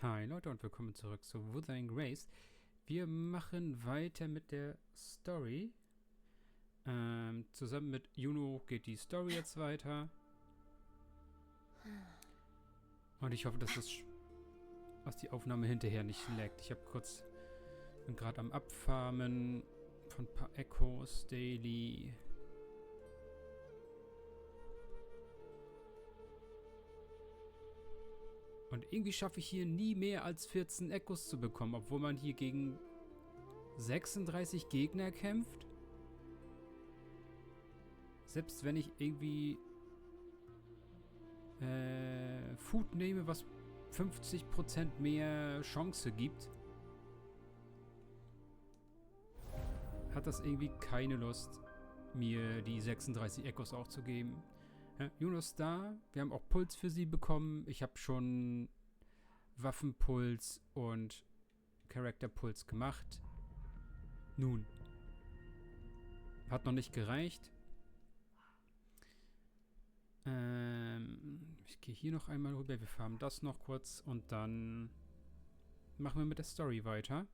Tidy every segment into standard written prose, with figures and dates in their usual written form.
Hi Leute und willkommen zurück zu Wuthering Waves. Wir machen weiter mit der Story. Zusammen mit Juno geht die Story jetzt weiter. Und ich hoffe, dass die Aufnahme hinterher nicht laggt. Bin gerade am Abfarmen von ein paar Echos daily. Und irgendwie schaffe ich hier nie mehr als 14 Echos zu bekommen, obwohl man hier gegen 36 Gegner kämpft. Selbst wenn ich irgendwie Food nehme, was 50% mehr Chance gibt, hat das irgendwie keine Lust, mir die 36 Echos auch zu geben. Ja, Juno ist da. Wir haben auch Puls für sie bekommen. Ich habe schon Waffenpuls und Charakterpuls gemacht. Nun. Hat noch nicht gereicht. Ich gehe hier noch einmal rüber. Wir farmen das noch kurz und dann machen wir mit der Story weiter.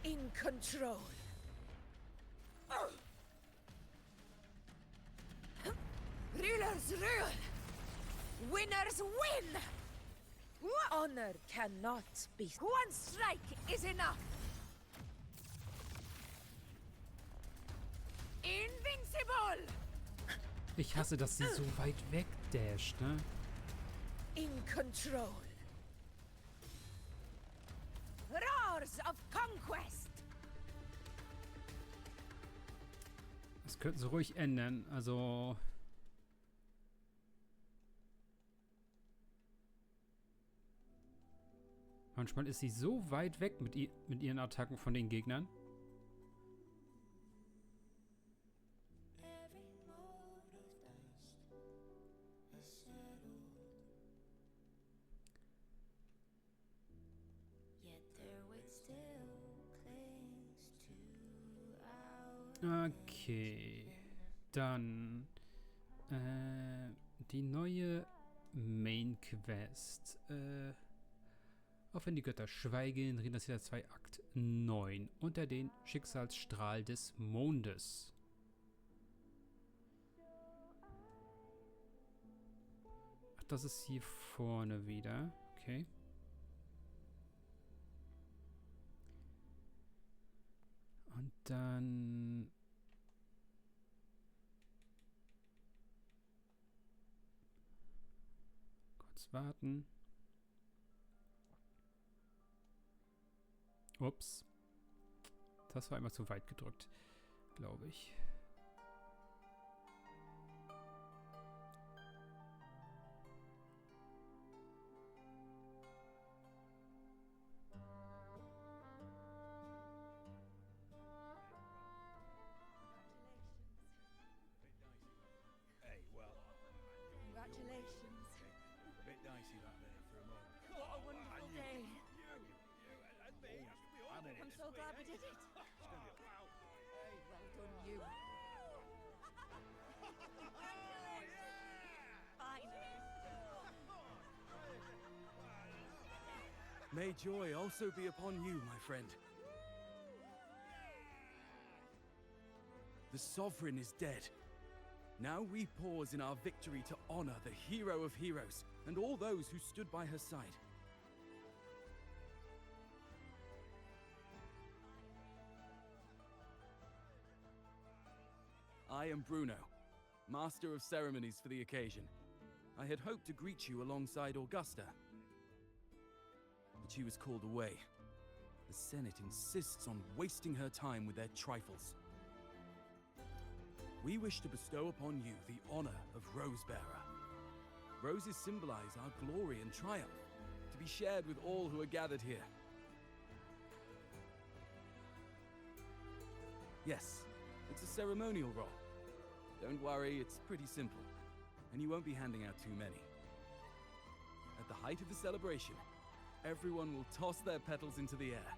In control. Rulers rule. Winners win. Honor cannot be. One strike is enough. Invincible. Ich hasse, dass sie so weit weg dasht, ne? In control. Roars of conquest. Das könnten sie ruhig ändern. Also manchmal ist sie so weit weg mit ihren Attacken von den Gegnern. Okay. Dann die neue Main Quest. Auch wenn die Götter schweigen, Rinascita 2 Akt 9. Unter den Schicksalsstrahl des Mondes. Ach, das ist hier vorne wieder. Okay. Und dann kurz warten. Ups. Das war immer zu weit gedrückt, glaube ich. Congratulations. A bit dicey back there for a moment. What a wonderful day. I'm I'm so glad we did it. Well done, you. Finally. May joy also be upon you, my friend. The Sovereign is dead. Now we pause in our victory to honor the hero of heroes and all those who stood by her side. I am Bruno, Master of Ceremonies for the occasion. I had hoped to greet you alongside Augusta, but she was called away. The Senate insists on wasting her time with their trifles. We wish to bestow upon you the honor of Rosebearer. Roses symbolize our glory and triumph, to be shared with all who are gathered here. Yes, it's a ceremonial role. Don't worry, it's pretty simple, and you won't be handing out too many. At the height of the celebration, everyone will toss their petals into the air.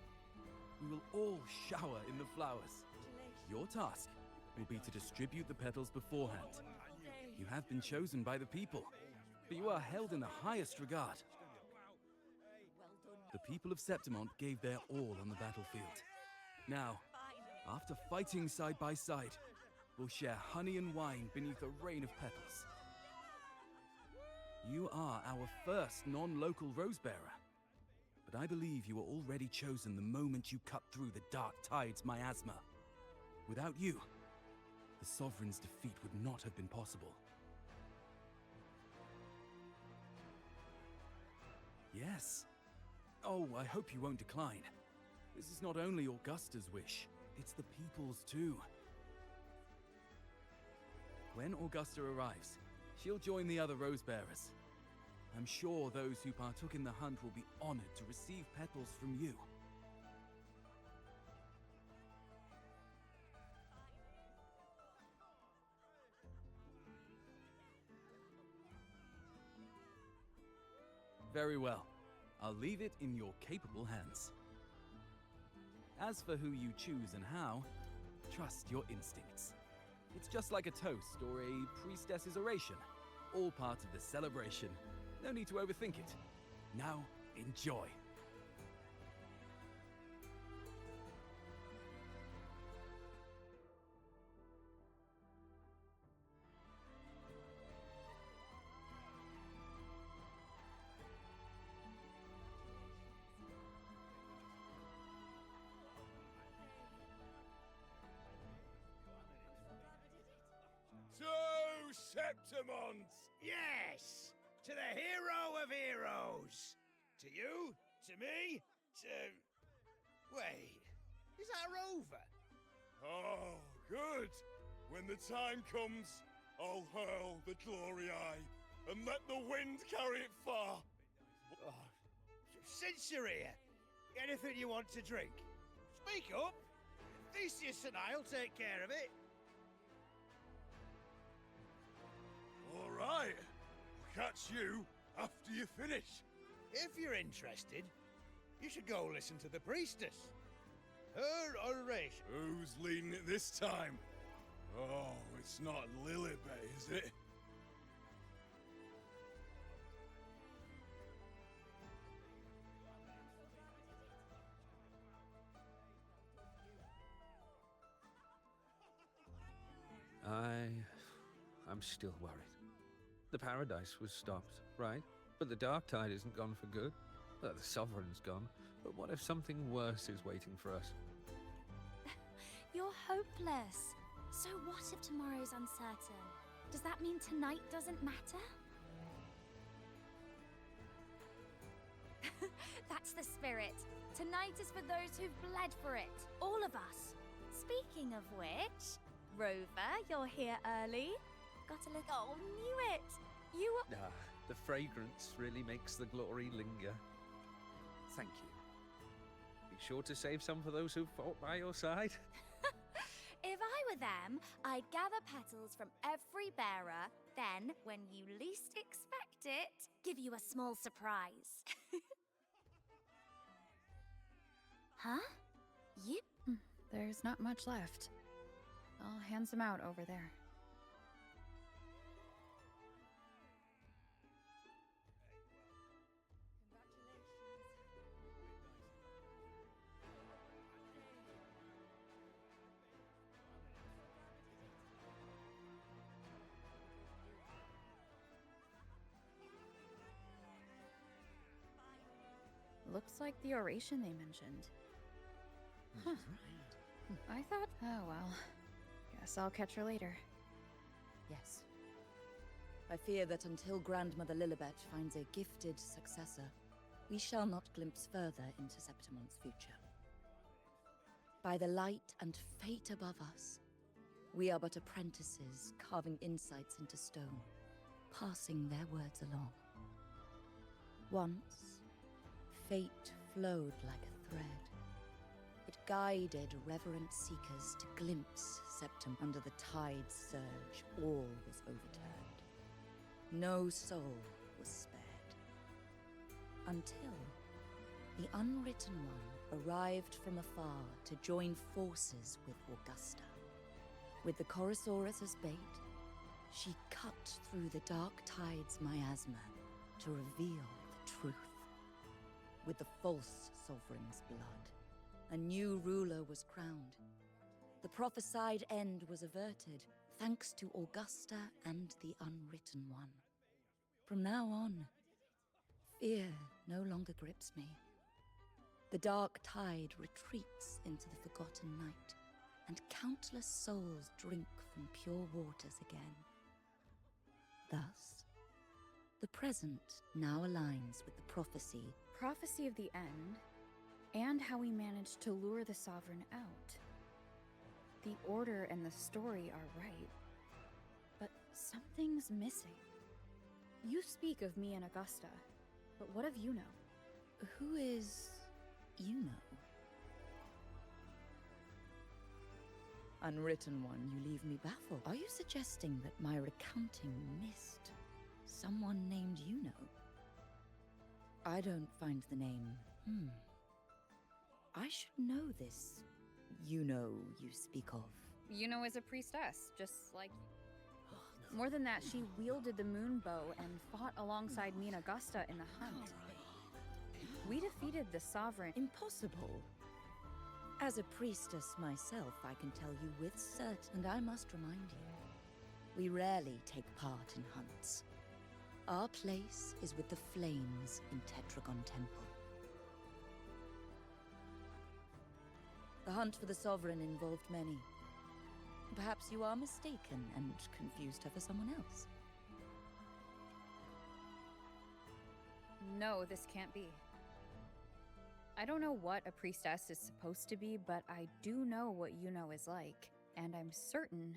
we will all shower in the flowers. Your task will be to distribute the petals beforehand. You have been chosen by the people, but you are held in the highest regard. The people of Septimont gave their all on the battlefield. Now, after fighting side by side, we'll share honey and wine beneath a rain of petals. You are our first non-local rose bearer, but I believe you were already chosen the moment you cut through the dark tide's miasma. Without you, the Sovereign's defeat would not have been possible. Yes. Oh, I hope you won't decline. This is not only Augusta's wish, it's the people's too. When Augusta arrives, she'll join the other rose bearers. I'm sure those who partook in the hunt will be honored to receive petals from you. Very well. I'll leave it in your capable hands. As for who you choose and how, trust your instincts. It's just like a toast or a priestess's oration, all part of the celebration. No need to overthink it. Now, enjoy. To Septimont! Yes! To the hero of heroes! To you, to me, to... Wait, is that Rover? Oh, good! When the time comes, I'll hurl the glory eye and let the wind carry it far. Oh, since you're here, anything you want to drink? Speak up! Theseus and I'll take care of it. All right. I'll catch you after you finish. If you're interested, you should go listen to the priestess. Her oration. Who's leading it this time? Oh, it's not Lilibet, is it? I'm still worried. The paradise was stopped, right? But the dark tide isn't gone for good. The Sovereign's gone. But what if something worse is waiting for us? You're hopeless. So what if tomorrow's uncertain? Does that mean tonight doesn't matter? That's the spirit. Tonight is for those who've bled for it. All of us. Speaking of which, Rover, you're here early. Got a look. Oh, knew it. You were... The fragrance really makes the glory linger. Thank you. Be sure to save some for those who fought by your side. If I were them, I'd gather petals from every bearer, then, when you least expect it, give you a small surprise. Huh? You? There's not much left. I'll hand some out over there. Looks like the oration they mentioned. Huh. I thought, oh well. Guess I'll catch her later. Yes. I fear that until Grandmother Lilibet finds a gifted successor, we shall not glimpse further into Septimont's future. By the light and fate above us, we are but apprentices carving insights into stone, passing their words along. Once, fate flowed like a thread. It guided reverent seekers to glimpse Septim. Under the tide's surge, all was overturned. No soul was spared. Until the unwritten one arrived from afar to join forces with Augusta. With the Chorosaurus as bait, she cut through the dark tide's miasma to reveal the truth. With the false sovereign's blood, a new ruler was crowned. The prophesied end was averted, thanks to Augusta and the Unwritten One. From now on, fear no longer grips me. The dark tide retreats into the forgotten night, and countless souls drink from pure waters again. Thus, the present now aligns with the prophecy of the end, and how we managed to lure the Sovereign out. The order and the story are right, but something's missing. You speak of me and Augusta, but what of Yuno? Who is Yuno? Unwritten One, you leave me baffled. Are you suggesting that my recounting missed someone named Yuno? I don't find the name. I should know this Yuno you speak of. Yuno is a priestess, just like you. More than that, she wielded the moon bow and fought alongside me and Augusta in the hunt. We defeated the Sovereign. Impossible. As a priestess myself, I can tell you with certainty, and I must remind you, we rarely take part in hunts. Our place is with the flames in Tetragon Temple. The hunt for the Sovereign involved many. Perhaps you are mistaken and confused her for someone else. No, this can't be. I don't know what a priestess is supposed to be, but I do know what Yuno is like, and I'm certain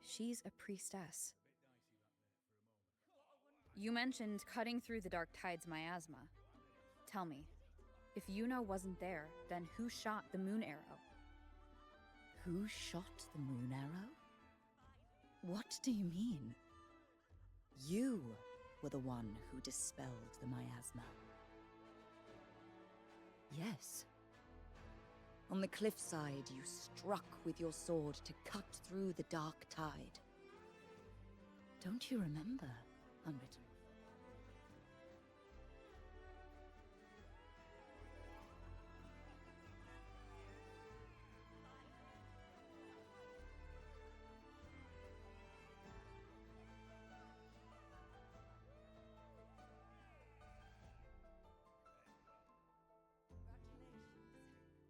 she's a priestess. You mentioned cutting through the dark tide's miasma. Tell me, if Yuno wasn't there, then who shot the moon arrow? Who shot the moon arrow? What do you mean? You were the one who dispelled the miasma. Yes. On the cliffside, you struck with your sword to cut through the dark tide. Don't you remember, Unwritten?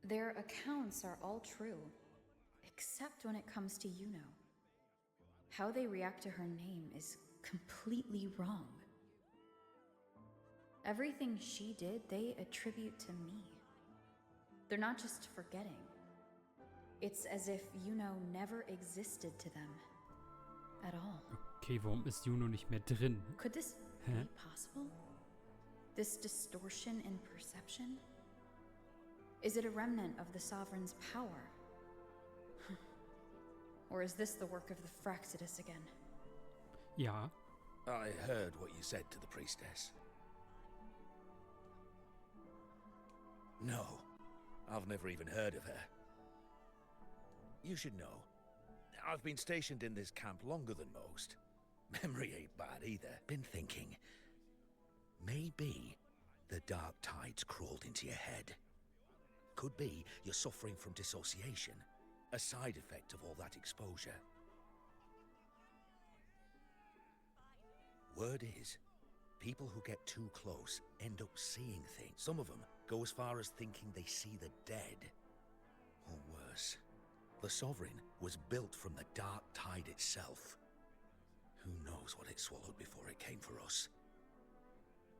Their accounts are all true, except when it comes to Yuno. How they react to her name is completely wrong. Everything she did, they attribute to me. They're not just forgetting. It's as if Yuno never existed to them at all. Okay, warum ist Yuno nicht mehr drin? Could this be possible? This distortion in perception? Is it a remnant of the Sovereign's power? Or is this the work of the Fraxidus again? Ja. I heard what you said to the priestess. No, I've never even heard of her. You should know, I've been stationed in this camp longer than most. Memory ain't bad either. Been thinking, maybe the dark tide's crawled into your head. Could be you're suffering from dissociation, a side effect of all that exposure. Word is, people who get too close end up seeing things. Some of them go as far as thinking they see the dead. Or worse, the Sovereign was built from the dark tide itself. Who knows what it swallowed before it came for us?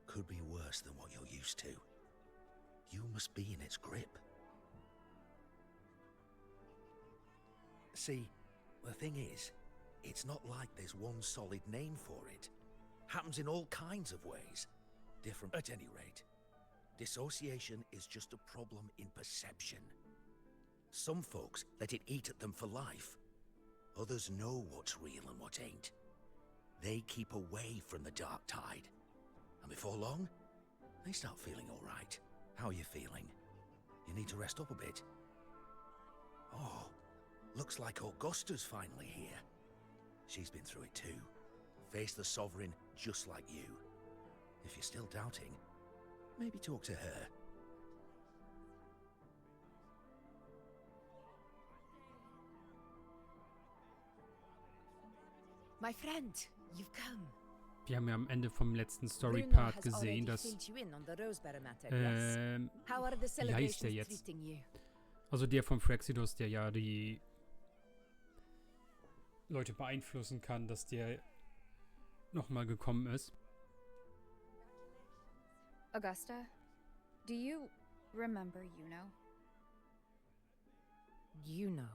Could be worse than what you're used to. You must be in its grip. See, the thing is, it's not like there's one solid name for it. Happens in all kinds of ways. Different, at any rate. Dissociation is just a problem in perception. Some folks let it eat at them for life. Others know what's real and what ain't. They keep away from the dark tide. And before long, they start feeling all right. How are you feeling? You need to rest up a bit. Oh, looks like Augusta's finally here. She's been through it too. Faced the Sovereign just like you. If you're still doubting, maybe talk to her. My friend, you've come. Wir haben ja am Ende vom letzten Story-Part gesehen, dass wie heißt der jetzt? Also der von Fraxidus, der ja die Leute beeinflussen kann, dass der nochmal gekommen ist. Augusta, do you remember Yuno? Yuno?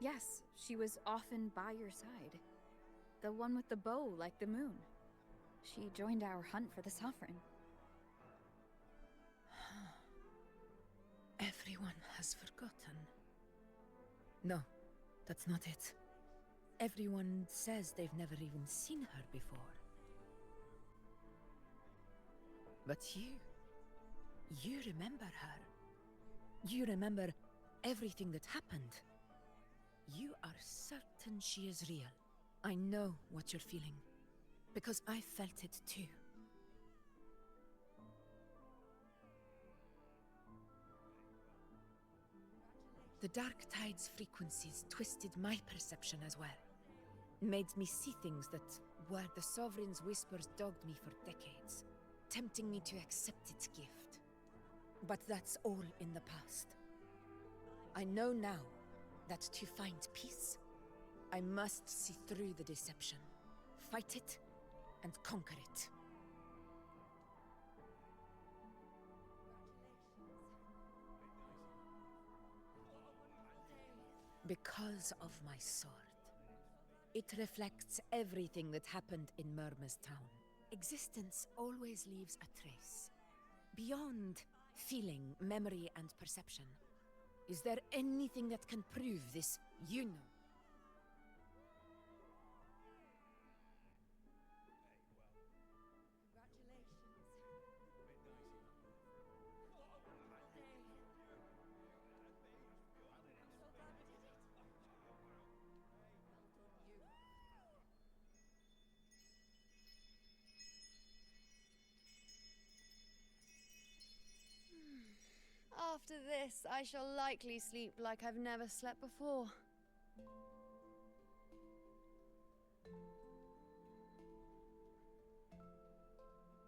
Yes, she was often by your side. The one with the bow like the moon. She joined our hunt for the Sovereign. Everyone has forgotten. No, that's not it. Everyone says they've never even seen her before. But you remember her. You remember everything that happened. You are certain she is real. I know what you're feeling, because I felt it too. The Dark Tide's frequencies twisted my perception as well. Made me see things that were the Sovereign's whispers dogged me for decades, tempting me to accept its gift. But that's all in the past. I know now that to find peace, I must see through the deception, fight it, and conquer it. Because of my sword. It reflects everything that happened in Murma's town. Existence always leaves a trace. Beyond feeling, memory, and perception. Is there anything that can prove this, you know? After this, I shall likely sleep like I've never slept before.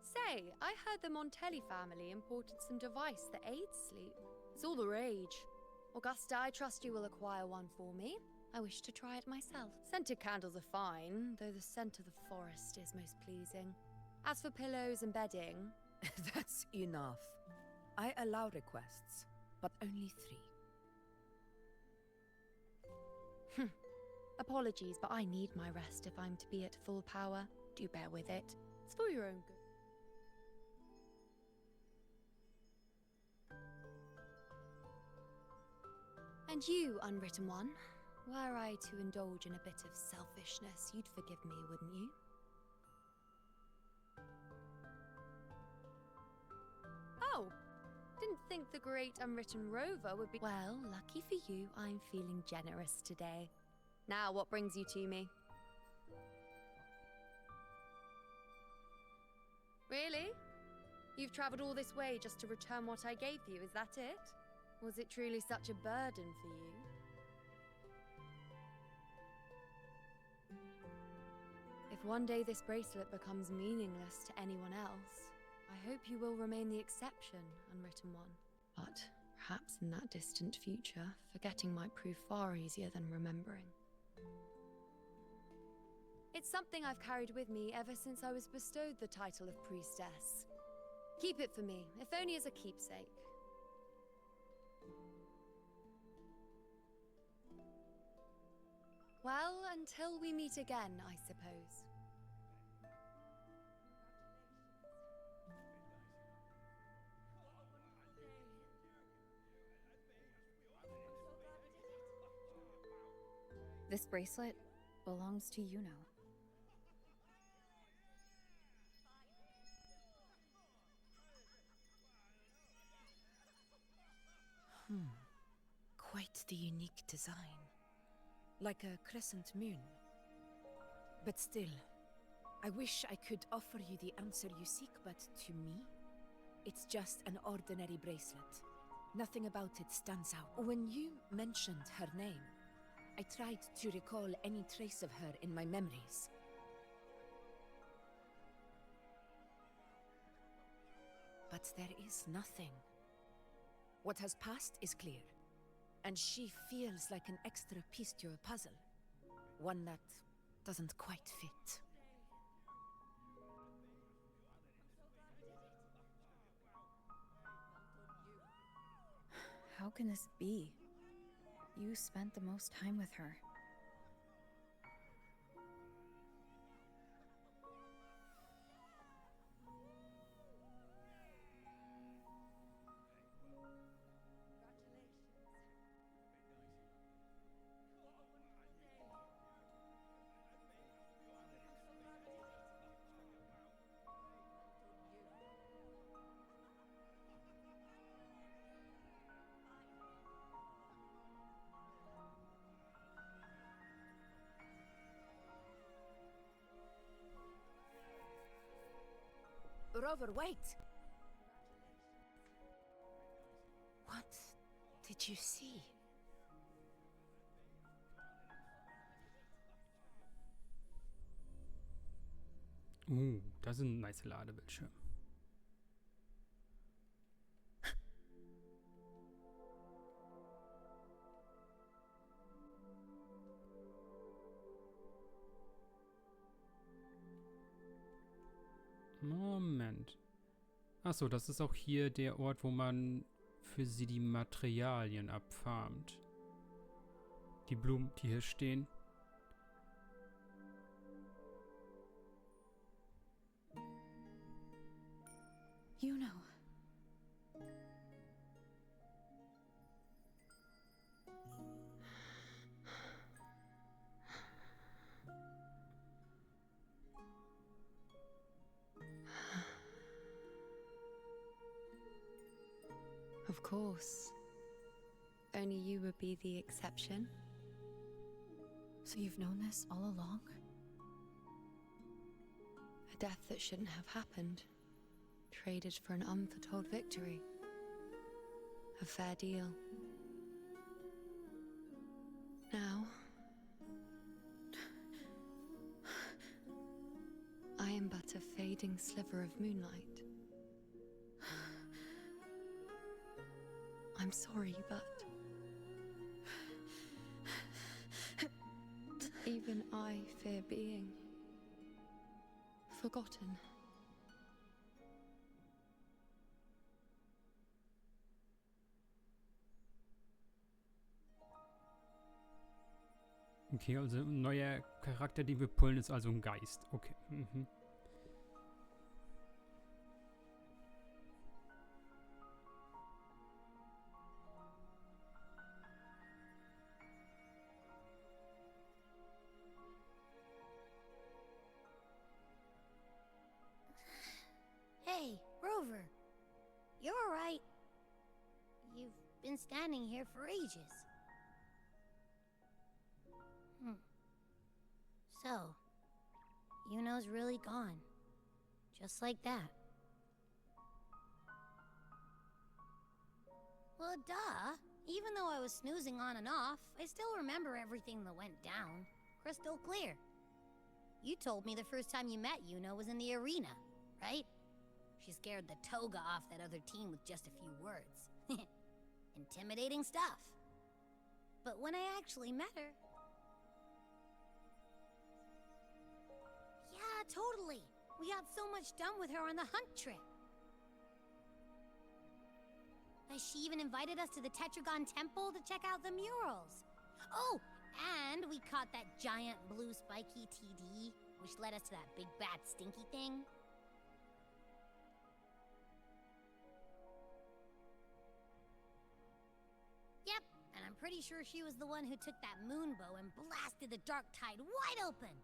Say, I heard the Montelli family imported some device that aids sleep. It's all the rage. Augusta, I trust you will acquire one for me. I wish to try it myself. Scented candles are fine, though the scent of the forest is most pleasing. As for pillows and bedding... That's enough. I allow requests, but only 3. Apologies, but I need my rest if I'm to be at full power. Do bear with it. It's for your own good. And you, Unwritten One, were I to indulge in a bit of selfishness, you'd forgive me, wouldn't you? Oh! Didn't think the great unwritten Rover would be... Well, lucky for you, I'm feeling generous today. Now, what brings you to me? Really? You've travelled all this way just to return what I gave you, is that it? Was it truly such a burden for you? If one day this bracelet becomes meaningless to anyone else, I hope you will remain the exception, Unwritten One. But perhaps in that distant future, forgetting might prove far easier than remembering. It's something I've carried with me ever since I was bestowed the title of priestess. Keep it for me, if only as a keepsake. Well, until we meet again, I suppose. This bracelet belongs to Yuno. Quite the unique design. Like a crescent moon. But still, I wish I could offer you the answer you seek, but to me, it's just an ordinary bracelet. Nothing about it stands out. When you mentioned her name, I tried to recall any trace of her in my memories. But there is nothing. What has passed is clear, and she feels like an extra piece to a puzzle. One that doesn't quite fit. How can this be? You spent the most time with her. Rover, wait! What did you see? Das ist ein nice Ladebildschirm. Moment. Achso, das ist auch hier der Ort, wo man für sie die Materialien abfarmt. Die Blumen, die hier stehen. You know. Of course. Only you would be the exception. So you've known this all along? A death that shouldn't have happened. Traded for an unforetold victory. A fair deal. Now, I am but a fading sliver of moonlight. I'm sorry, but even I fear being forgotten. Okay, also ein neuer Charakter, den wir pullen, ist also ein Geist. Okay. Mhm. Hey, Rover. You're all right. You've been standing here for ages. So, Yuno's really gone. Just like that. Well, duh. Even though I was snoozing on and off, I still remember everything that went down. Crystal clear. You told me the first time you met Yuno was in the arena, right? She scared the toga off that other team with just a few words. Intimidating stuff. But when I actually met her... Yeah, totally. We got so much done with her on the hunt trip. She even invited us to the Tetragon Temple to check out the murals. Oh, and we caught that giant blue spiky TD, which led us to that big bad stinky thing. Yep, and I'm pretty sure she was the one who took that moon bow and blasted the dark tide wide open.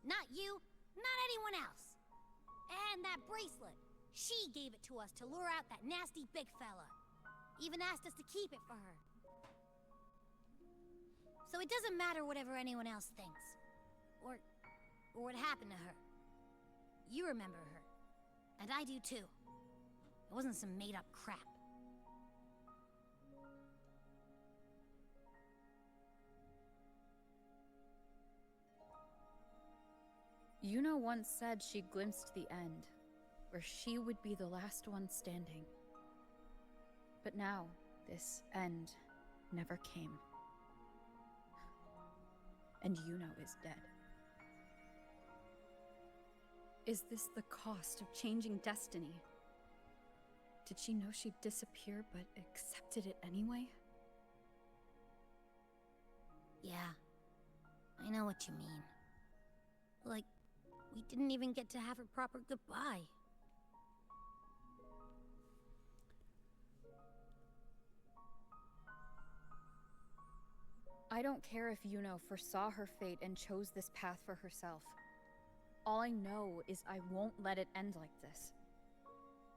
Not you, not anyone else. And that bracelet. She gave it to us to lure out that nasty big fella. Even asked us to keep it for her. So it doesn't matter whatever anyone else thinks. Or what happened to her. You remember her. And I do too. It wasn't some made-up crap. Yuna once said she glimpsed the end, where she would be the last one standing. But now, this end never came. And Yuna is dead. Is this the cost of changing destiny? Did she know she'd disappear, but accepted it anyway? Yeah, I know what you mean. Like, we didn't even get to have a proper goodbye. I don't care if Yuno foresaw her fate and chose this path for herself. All I know is I won't let it end like this.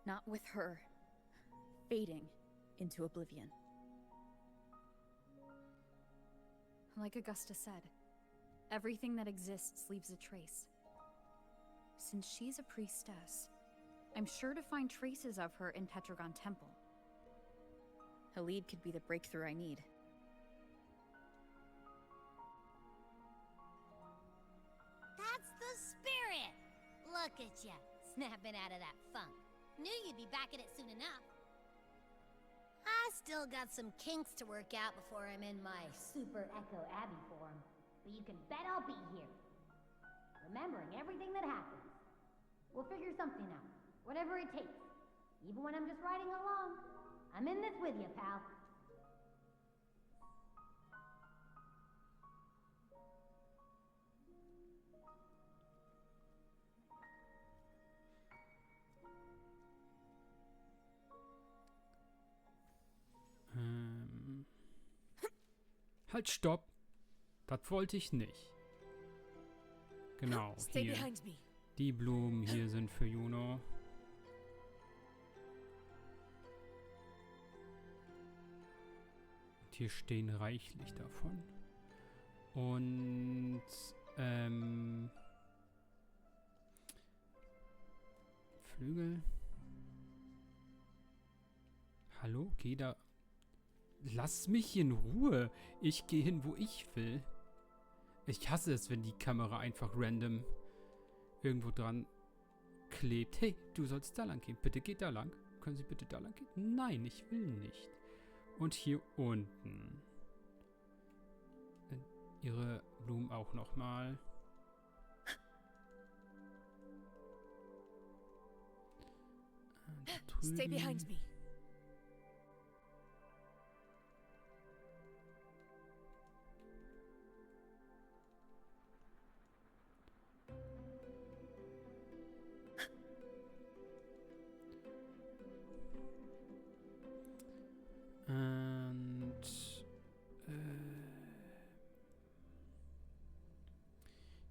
Not with her fading into oblivion. Like Augusta said, everything that exists leaves a trace. Since she's a priestess, I'm sure to find traces of her in Tetragon Temple. Halid could be the breakthrough I need. That's the spirit! Look at ya, snapping out of that funk. Knew you'd be back at it soon enough. I still got some kinks to work out before I'm in my Super Echo Abbey form, but you can bet I'll be here. Remembering everything that happens. We'll figure something out, whatever it takes. Even when I'm just riding along. I'm in this with you, pal. Halt, stopp! Das wollte ich nicht. Genau, Stay hier. behind me. Die Blumen hier sind für Juno. Und hier stehen reichlich davon. Und, Flügel. Hallo, geh da. Lass mich in Ruhe. Ich gehe hin, wo ich will. Ich hasse es, wenn die Kamera einfach random irgendwo dran klebt. Hey, du sollst da lang gehen. Bitte geht da lang. Können Sie bitte da lang gehen? Nein, ich will nicht. Und hier unten. Ihre Blumen auch nochmal. Stay behind me. Und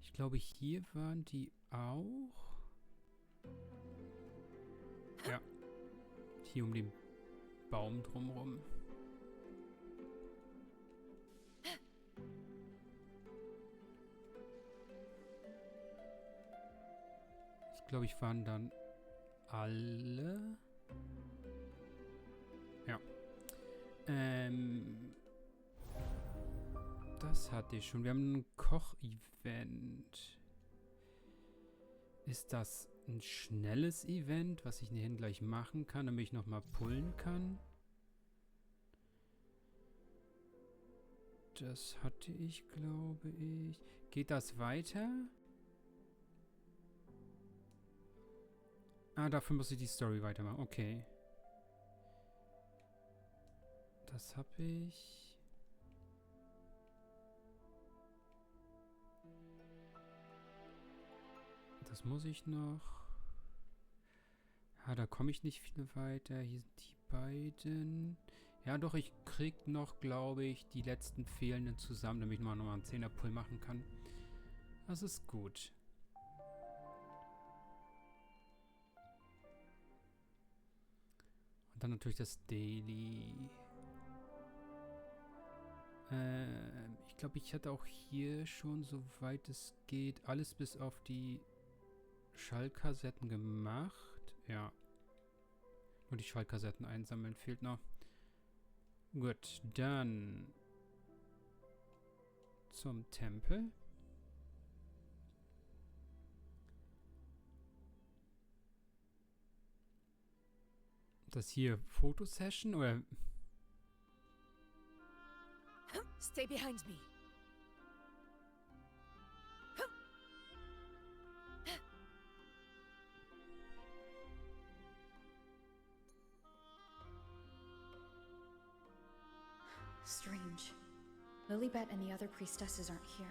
ich glaube, hier waren die auch. Ja. Hier um den Baum drumherum. Ich glaube, ich waren dann alle. Ja. Das hatte ich schon. Wir haben ein Koch-Event. Ist das ein schnelles Event, was ich hier gleich machen kann, damit ich nochmal pullen kann? Das hatte ich, glaube ich. Geht das weiter? Ah, dafür muss ich die Story weitermachen. Okay. Das habe ich. Das muss ich noch. Ah, da komme ich nicht viel weiter. Hier sind die beiden. Ja, doch, ich krieg noch, glaube ich, die letzten fehlenden zusammen, damit ich nochmal einen 10er-Pull machen kann. Das ist gut. Und dann natürlich das Daily. Ich glaube, ich hatte auch hier schon, soweit es geht, alles bis auf die Schallkassetten gemacht. Ja. Nur die Schallkassetten einsammeln fehlt noch. Gut, dann zum Tempel. Das hier Fotosession oder... Stay behind me. Strange. Lilibet and the other priestesses aren't here.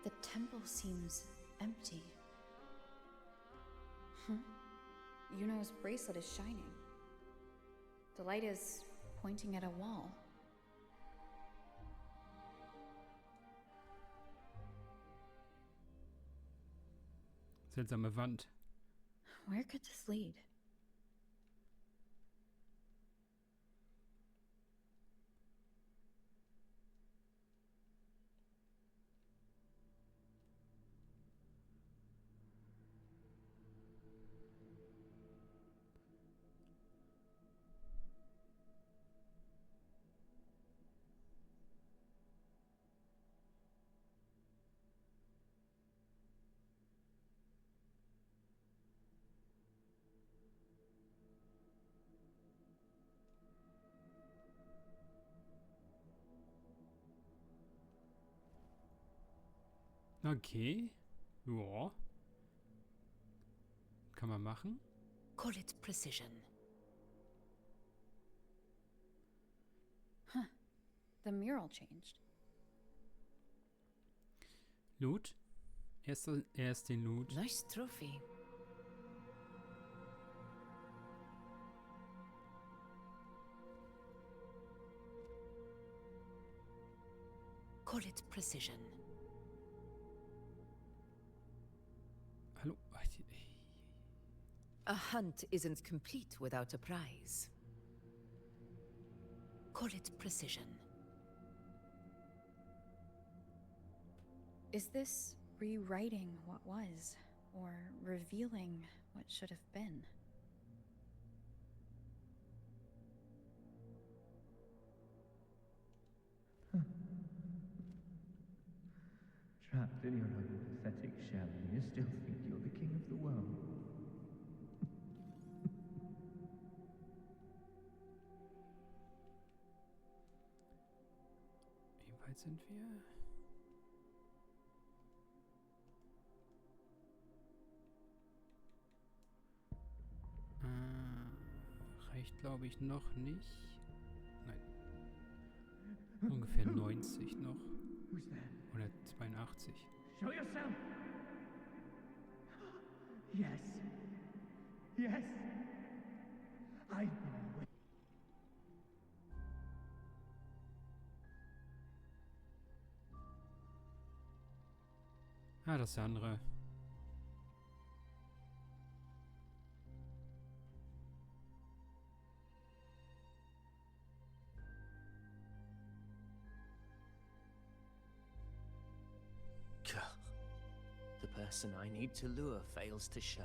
The temple seems empty. Yuno's bracelet is shining. The light is pointing at a wall. Seltsame Wand. Where could this lead? Okay. Ja. Kann man machen. Call it precision. Huh. The mural changed. Loot. Erst den Loot. Nice trophy. Call it precision. Hallo? A hunt isn't complete without a prize. Call it precision. Is this rewriting what was, or revealing what should have been? Trapped in your own pathetic shell, and you still think you're the king of the world. Wie weit sind wir? Reicht, glaube ich, noch nicht. Nein. Ungefähr 90 noch. Oder 82. Show yourself! Yes. Yes. I know. Ah, das ist der andere. The person I need to lure fails to show,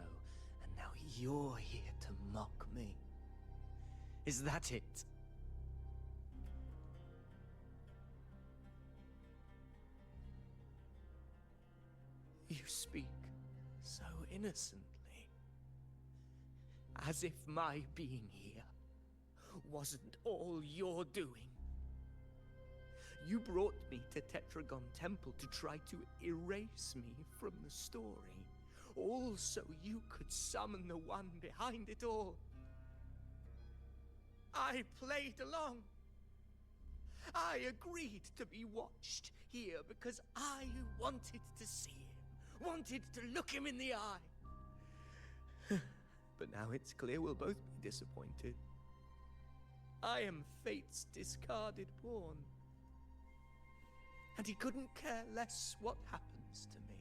and now you're here to mock me. Is that it? You speak so innocently, as if my being here wasn't all your doing. You brought me to Tetragon Temple to try to erase me from the story, all so you could summon the one behind it all. I played along. I agreed to be watched here because I wanted to see him, wanted to look him in the eye. But now it's clear we'll both be disappointed. I am fate's discarded pawn. And he couldn't care less what happens to me.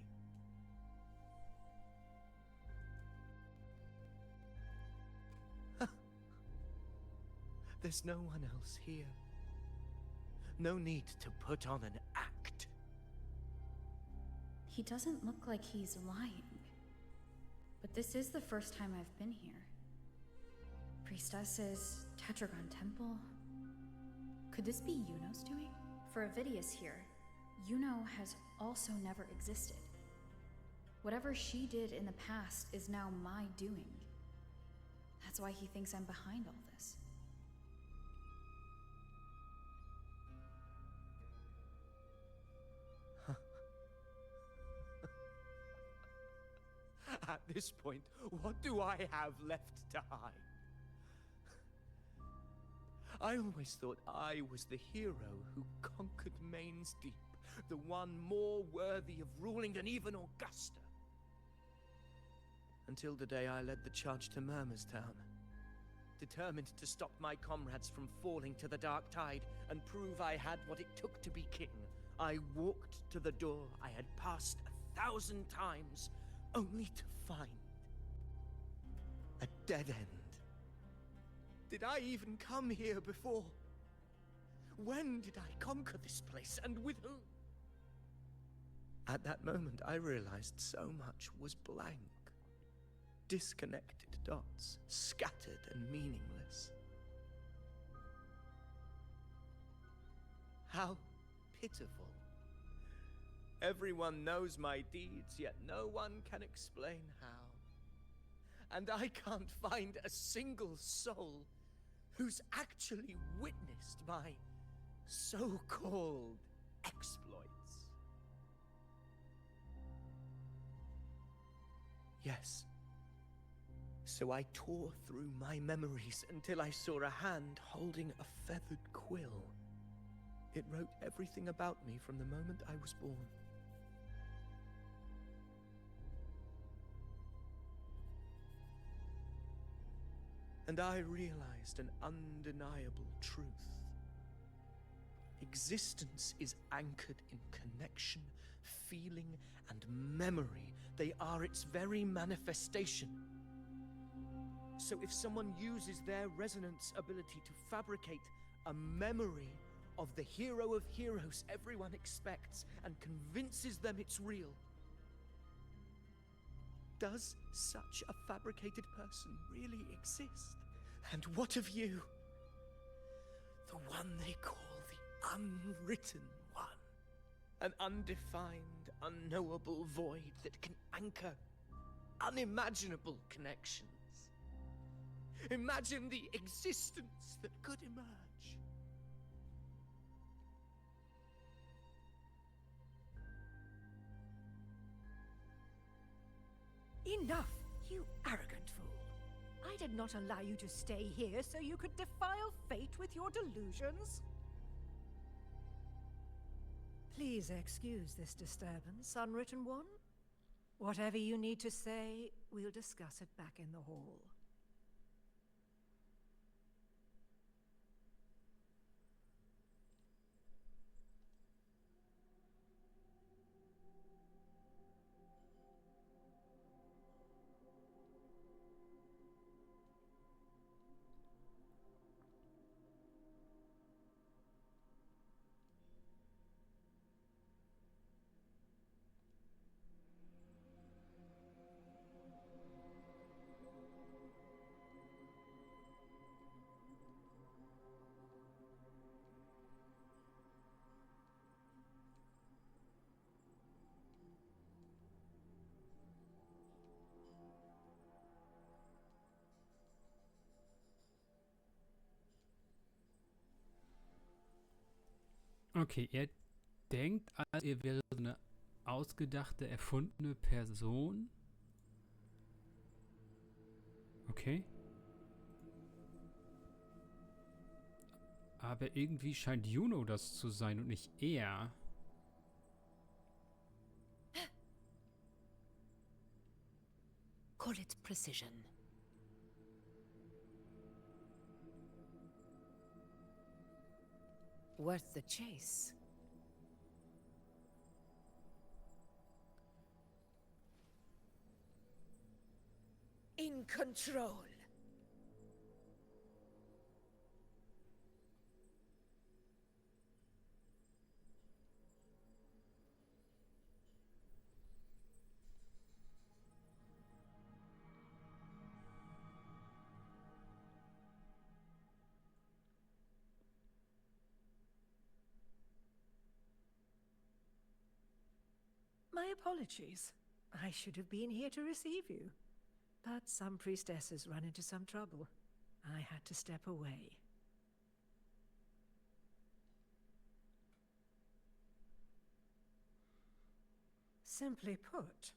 There's no one else here. No need to put on an act. He doesn't look like he's lying. But this is the first time I've been here. Priestesses, Tetragon Temple. Could this be Yuno's doing? For Avidius here, Yuno has also never existed. Whatever she did in the past is now my doing. That's why he thinks I'm behind all this. At this point, what do I have left to hide? I always thought I was the hero who conquered Main's Deep, the one more worthy of ruling than even Augusta. Until the day I led the charge to Murmurstown, determined to stop my comrades from falling to the dark tide and prove I had what it took to be king. I walked to the door I had passed 1,000 times, only to find a dead end. Did I even come here before? When did I conquer this place, and with whom? At that moment, I realized so much was blank. Disconnected dots, scattered and meaningless. How pitiful. Everyone knows my deeds, yet no one can explain how. And I can't find a single soul who's actually witnessed my so-called exploits. Yes. So I tore through my memories until I saw a hand holding a feathered quill. It wrote everything about me from the moment I was born. And I realized an undeniable truth. Existence is anchored in connection, feeling, and memory. They are its very manifestation. So if someone uses their resonance ability to fabricate a memory of the hero of heroes everyone expects and convinces them it's real, does such a fabricated person really exist? And what of you? The one they call the unwritten one. An undefined, unknowable void that can anchor unimaginable connections. Imagine the existence that could emerge. Enough, you arrogant fool. I did not allow you to stay here so you could defile fate with your delusions. Please excuse this disturbance, Unwritten One. Whatever you need to say, we'll discuss it back in the hall. Okay, er denkt, also er wäre so eine ausgedachte, erfundene Person. Okay. Aber irgendwie scheint Juno das zu sein und nicht er. Call it precision. Worth the chase. In control. My apologies. I should have been here to receive you. But some priestesses run into some trouble. I had to step away. Simply put,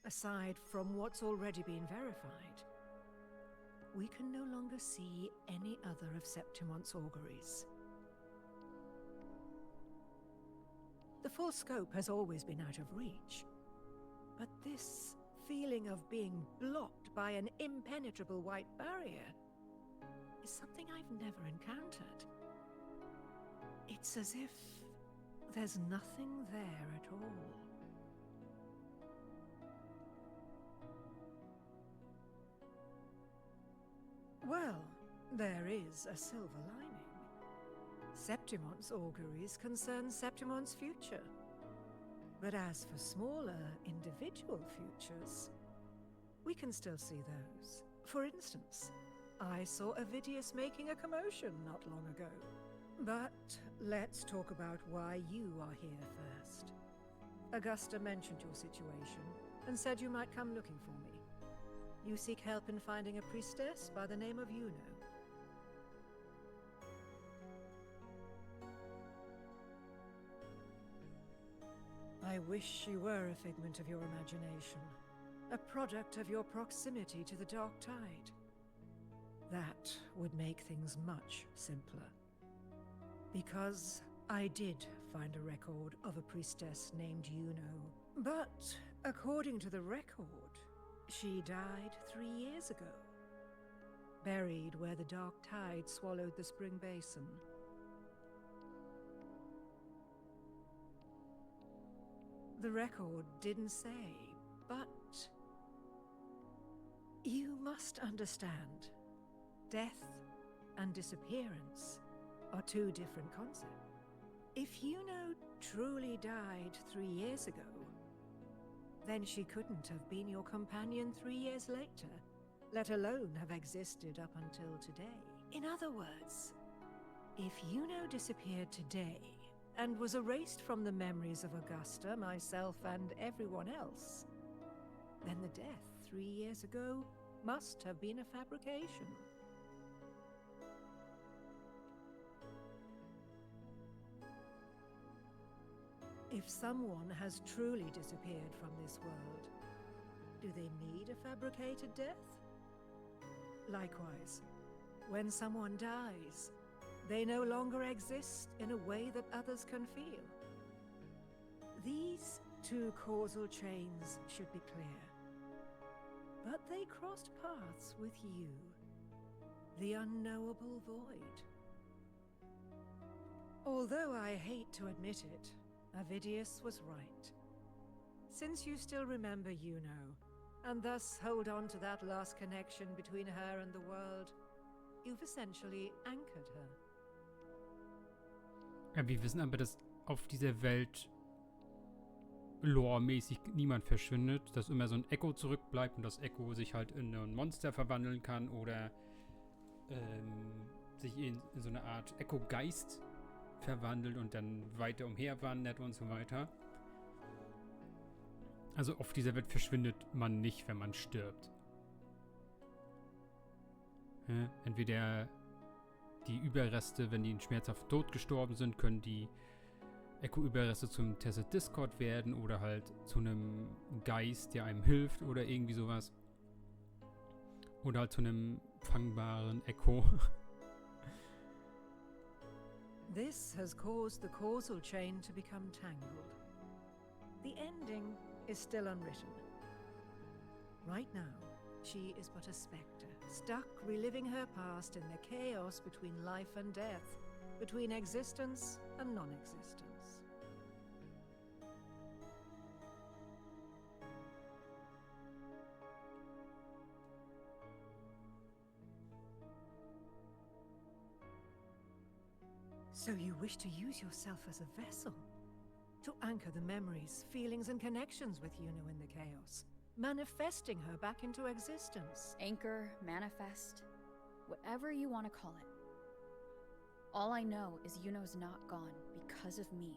aside from what's already been verified, we can no longer see any other of Septimon's auguries. The full scope has always been out of reach, but this feeling of being blocked by an impenetrable white barrier is something I've never encountered. It's as if there's nothing there at all. Well, there is a silver lining. Septimon's auguries concern Septimon's future. But as for smaller, individual futures, we can still see those. For instance, I saw Avidius making a commotion not long ago. But let's talk about why you are here first. Augusta mentioned your situation and said you might come looking for me. You seek help in finding a priestess by the name of Una. I wish she were a figment of your imagination, a product of your proximity to the Dark Tide. That would make things much simpler. Because I did find a record of a priestess named Una, but according to the record, she died 3 years ago, buried where the Dark Tide swallowed the spring basin. The record didn't say, but you must understand, death and disappearance are two different concepts. If Una truly died 3 years ago, then she couldn't have been your companion 3 years later, let alone have existed up until today. In other words, if Una disappeared today and was erased from the memories of Augusta, myself, and everyone else, then the death 3 years ago must have been a fabrication. If someone has truly disappeared from this world, do they need a fabricated death? Likewise, when someone dies, they no longer exist in a way that others can feel. These two causal chains should be clear. But they crossed paths with you, the unknowable void. Although I hate to admit it, Avidius was right. Since you still remember Juno, and thus hold on to that last connection between her and the world, you've essentially anchored her. Ja, wir wissen aber, dass auf dieser Welt lore-mäßig niemand verschwindet, dass immer so ein Echo zurückbleibt und das Echo sich halt in ein Monster verwandeln kann oder sich in so eine Art Echo-Geist verwandelt und dann weiter umherwandert und so weiter. Also auf dieser Welt verschwindet man nicht, wenn man stirbt. Ja, entweder die Überreste, wenn die in schmerzhaften Tod gestorben sind, können die Echo-Überreste zum Tacit Discord werden oder halt zu einem Geist, der einem hilft oder irgendwie sowas. Oder halt zu einem fangbaren Echo. This has caused the causal chain to become tangled. The ending is still unwritten. Right now, she is but a spectre, stuck reliving her past in the chaos between life and death, between existence and non-existence. So you wish to use yourself as a vessel? To anchor the memories, feelings, and connections with Juno in the chaos, manifesting her back into existence. Anchor, manifest, whatever you want to call it. All I know is Yuno's not gone because of me.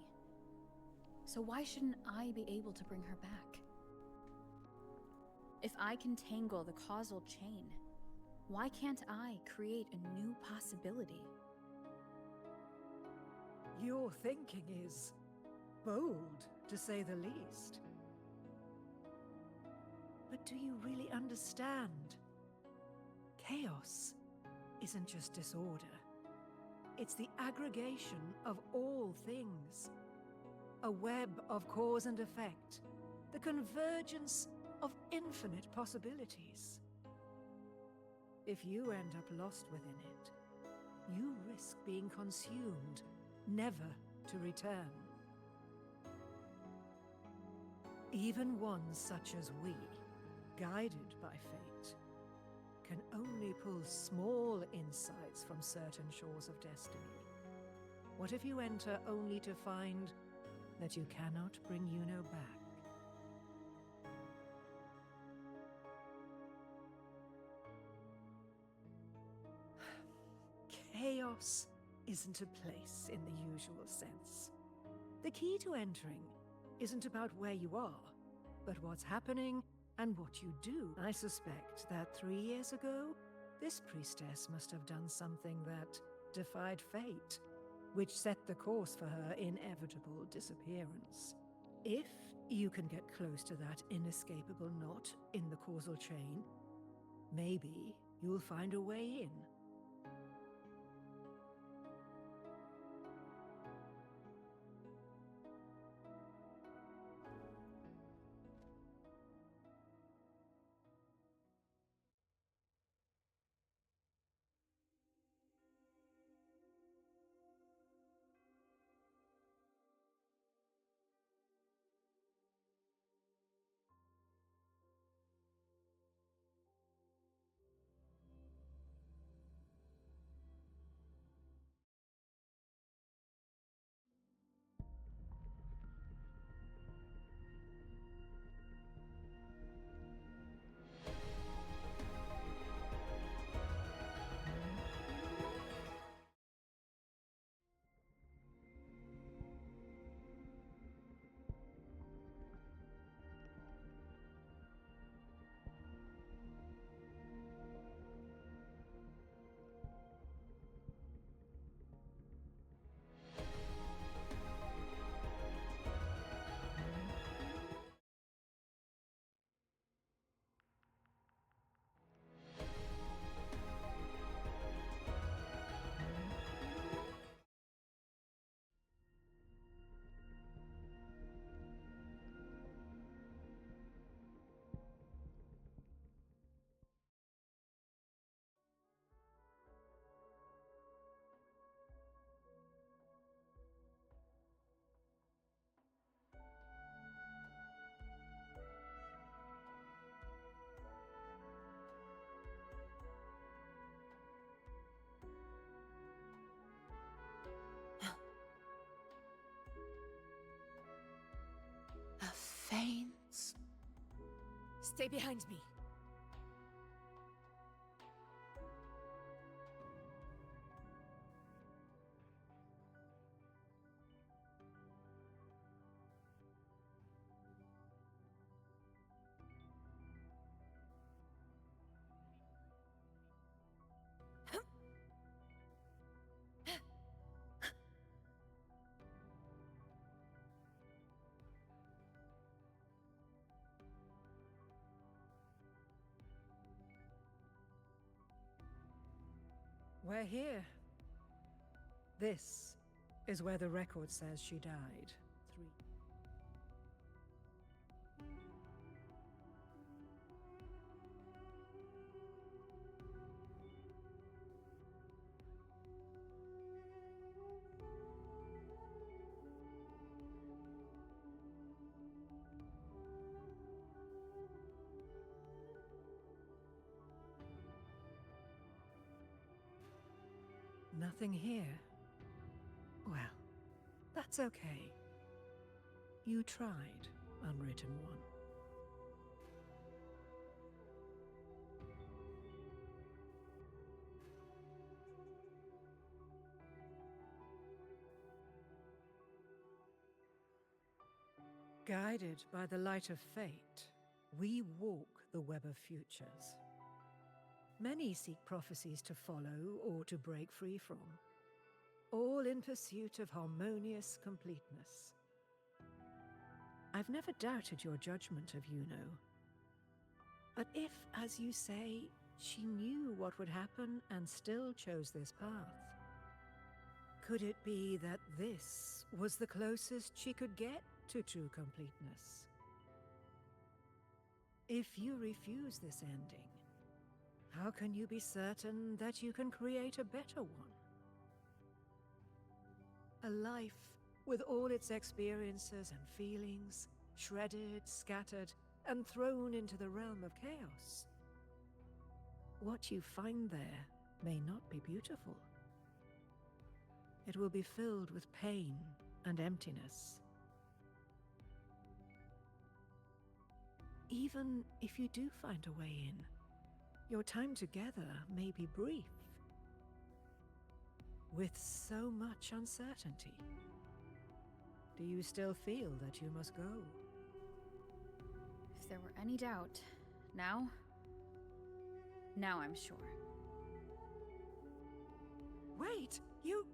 So why shouldn't I be able to bring her back? If I can tangle the causal chain, why can't I create a new possibility? Your thinking is bold, to say the least. But do you really understand? Chaos isn't just disorder. It's the aggregation of all things. A web of cause and effect. The convergence of infinite possibilities. If you end up lost within it, you risk being consumed, never to return. Even ones such as we, guided by fate, can only pull small insights from certain shores of destiny. What if you enter only to find that you cannot bring Yuno back? Chaos isn't a place in the usual sense. The key to entering isn't about where you are, but what's happening and what you do. I suspect that 3 years ago, this priestess must have done something that defied fate, which set the course for her inevitable disappearance. If you can get close to that inescapable knot in the causal chain, maybe you'll find a way in. Faints. Stay behind me. We're here. This is where the record says she died. 3. Nothing here. Well, that's okay. You tried, Unwritten One. Guided by the light of fate, we walk the web of futures. Many seek prophecies to follow or to break free from, all in pursuit of harmonious completeness. I've never doubted your judgment of Yuno. But if, as you say, she knew what would happen and still chose this path, could it be that this was the closest she could get to true completeness? If you refuse this ending, how can you be certain that you can create a better one? A life with all its experiences and feelings, shredded, scattered, and thrown into the realm of chaos. What you find there may not be beautiful. It will be filled with pain and emptiness. Even if you do find a way in, your time together may be brief, with so much uncertainty. Do you still feel that you must go? If there were any doubt, now I'm sure. Wait, you...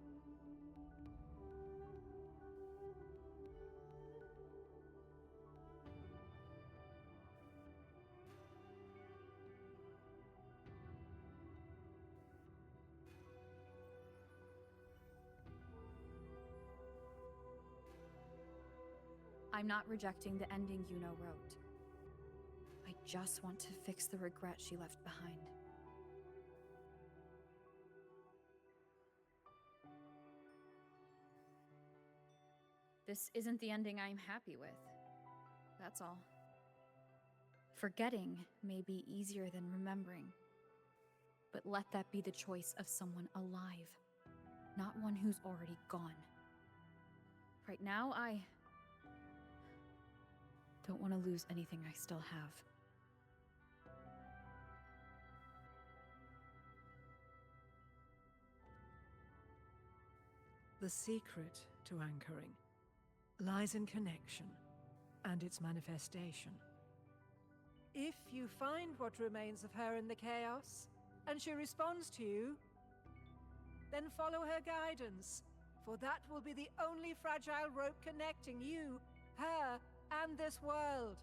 I'm not rejecting the ending Yuno wrote. I just want to fix the regret she left behind. This isn't the ending I'm happy with. That's all. Forgetting may be easier than remembering. But let that be the choice of someone alive, not one who's already gone. Right now, I don't want to lose anything I still have. The secret to anchoring lies in connection and its manifestation. If you find what remains of her in the chaos, and she responds to you, then follow her guidance, for that will be the only fragile rope connecting you, her, and this world.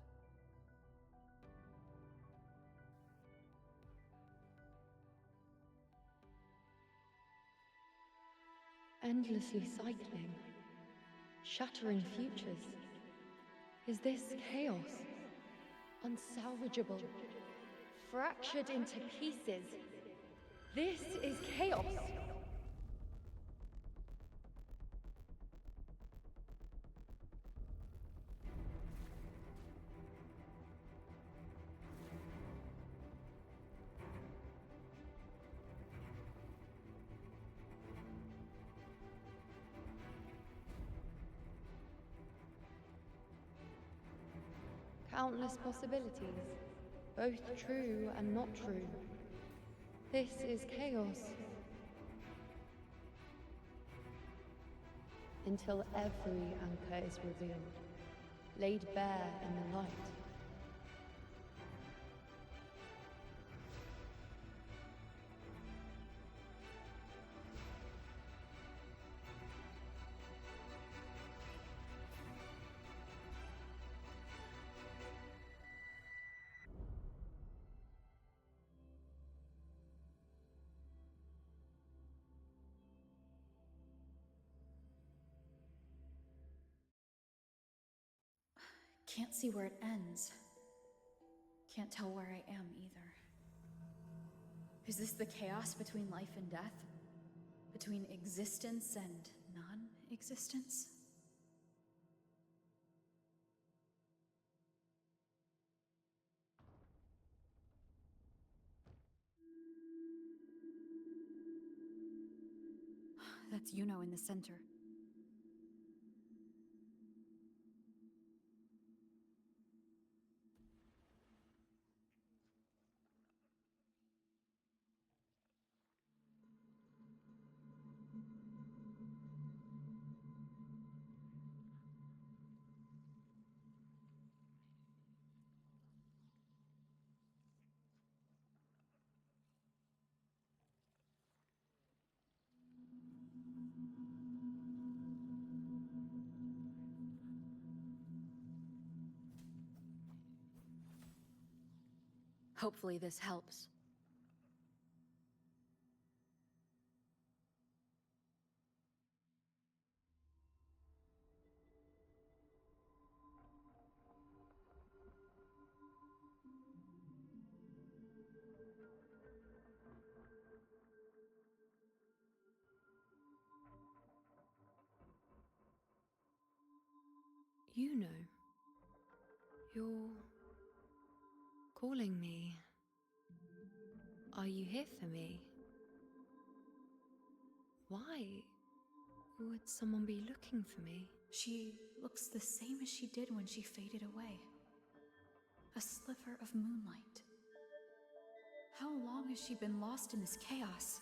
Endlessly cycling, shattering futures. Is this chaos? Unsalvageable, fractured into pieces. This is chaos. Countless possibilities, both true and not true. This is chaos. Until every anchor is revealed, laid bare in the light. Can't see where it ends. Can't tell where I am either. Is this the chaos between life and death? Between existence and non-existence? That's Yuno in the center. Hopefully this helps. You know, you're calling me. Are you here for me? Why would someone be looking for me? She looks the same as she did when she faded away. A sliver of moonlight. How long has she been lost in this chaos?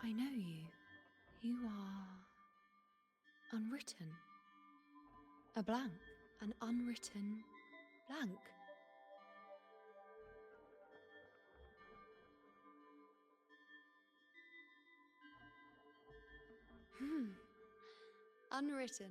I know you. You are unwritten. A blank. An unwritten blank. Unwritten.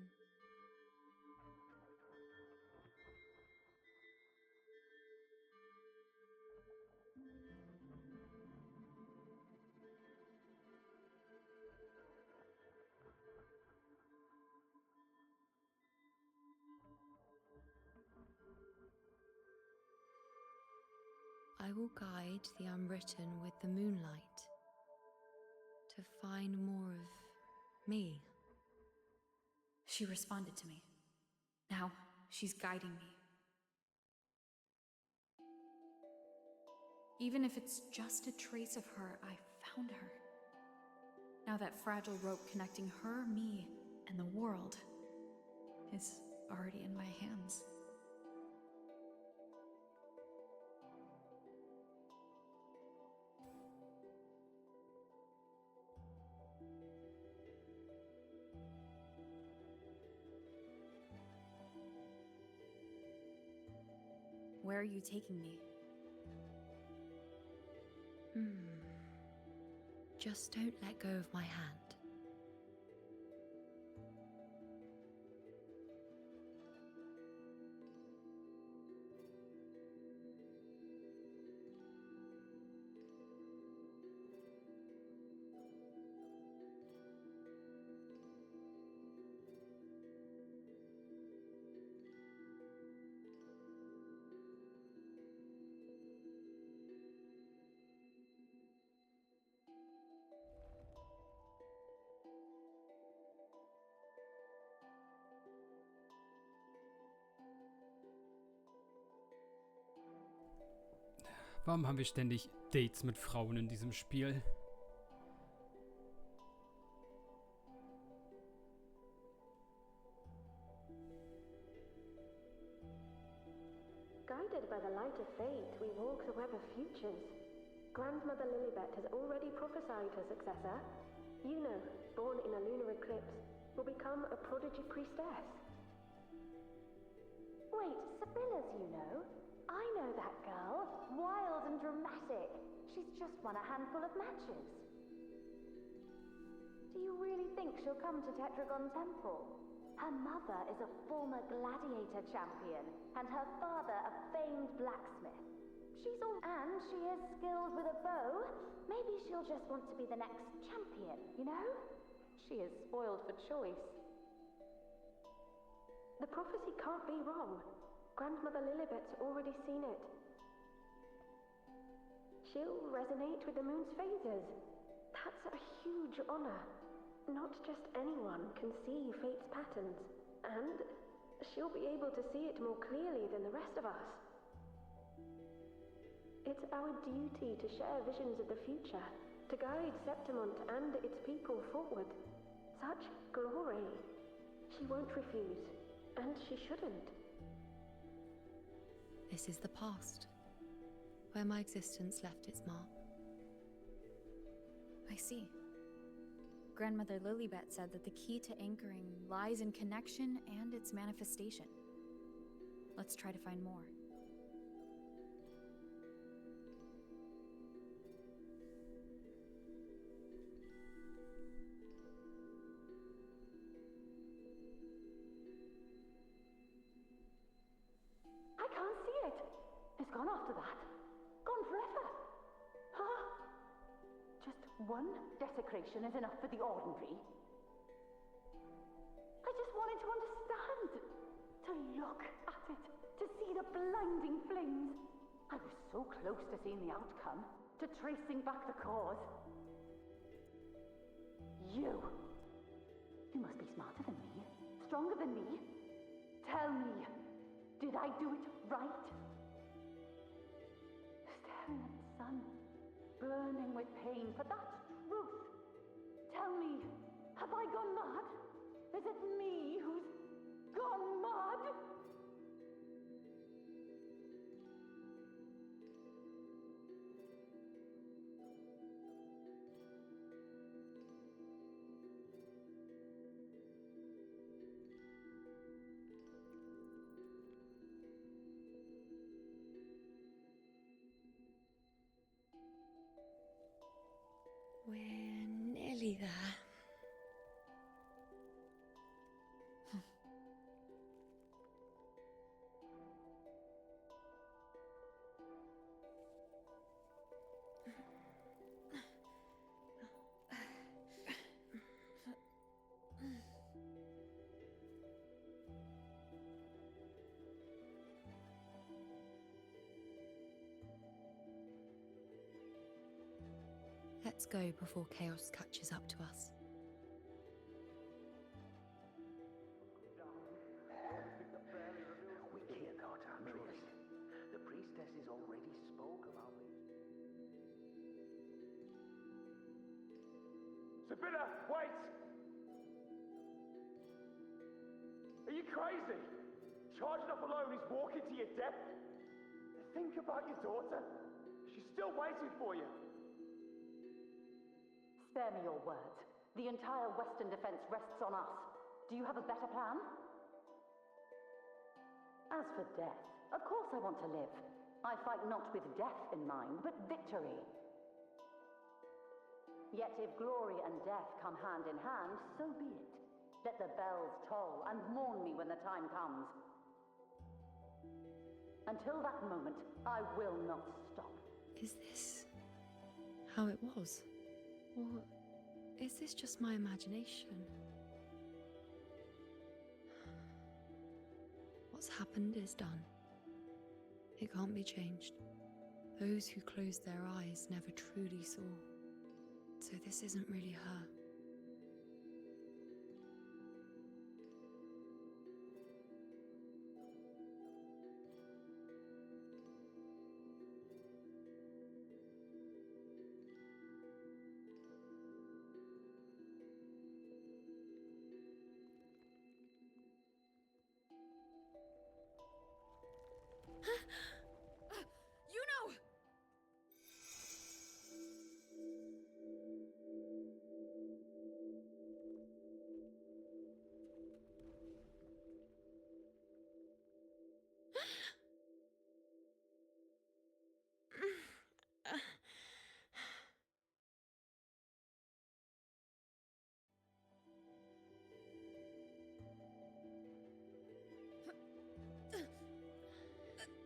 I will guide the unwritten with the moonlight to find more of me. She responded to me. Now she's guiding me. Even if it's just a trace of her, I found her. Now that fragile rope connecting her, me, and the world is already in my hands. Where are you taking me? Just don't let go of my hand. Warum haben wir ständig Dates mit Frauen in diesem Spiel? Guided by the light of fate, we walk the web of futures. Grandmother Lilibet has already prophesied her successor. Una, born in a lunar eclipse, will become a prodigy priestess. Wait, Sibylla's, you know? I know that girl. Wild and dramatic. She's just won a handful of matches. Do you really think she'll come to Tetragon Temple? Her mother is a former gladiator champion, and her father a famed blacksmith. And she is skilled with a bow. Maybe she'll just want to be the next champion, you know? She is spoiled for choice. The prophecy can't be wrong. Grandmother Lilibet's already seen it. She'll resonate with the moon's phases. That's a huge honor. Not just anyone can see fate's patterns, and she'll be able to see it more clearly than the rest of us. It's our duty to share visions of the future, to guide Septimont and its people forward. Such glory. She won't refuse, and she shouldn't. This is the past, where my existence left its mark. I see. Grandmother Lilibet said that the key to anchoring lies in connection and its manifestation. Let's try to find more. gone after that? Gone forever? Huh? Just one desecration is enough for the ordinary? I just wanted to understand. To look at it. To see the blinding flames. I was so close to seeing the outcome. To tracing back the cause. You must be smarter than me. Stronger than me. Tell me, did I do it right? Staring at the sun, burning with pain for that truth. Tell me, have I gone mad? Is it me who's gone mad? We're nearly there. Let's go before chaos catches up to us. We can't go down, Triff. The priestesses already spoke about it. Sibylla, wait! Are you crazy? Charging up alone is walking to your death. Think about your daughter. She's still waiting for you. Spare me your words. The entire Western defense rests on us. Do you have a better plan? As for death, of course I want to live. I fight not with death in mind, but victory. Yet if glory and death come hand in hand, so be it. Let the bells toll and mourn me when the time comes. Until that moment, I will not stop. Is this how it was? Or is this just my imagination? What's happened is done. It can't be changed. Those who closed their eyes never truly saw. So this isn't really her. You know!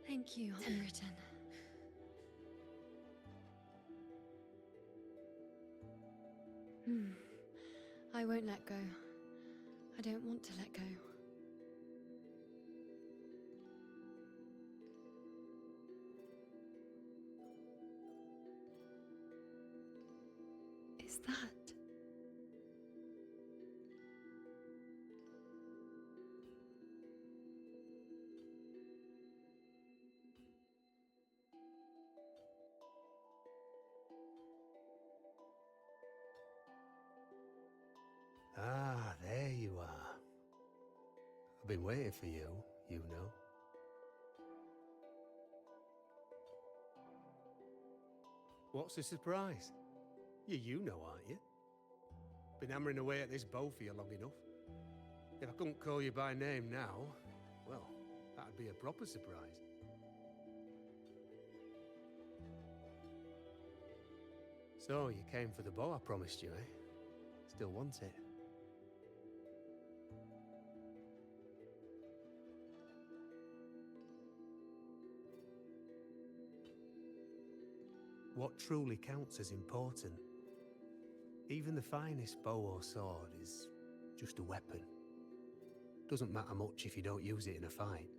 Thank you, Unwritten. I won't let go. I don't want to let go. Is that? Ah, there you are. I've been waiting for you, you know. What's the surprise? You know, aren't you? Been hammering away at this bow for you long enough. If I couldn't call you by name now, well, that'd be a proper surprise. So, you came for the bow I promised you, eh? Still want it? what truly counts as important. Even the finest bow or sword is just a weapon. Doesn't matter much if you don't use it in a fight.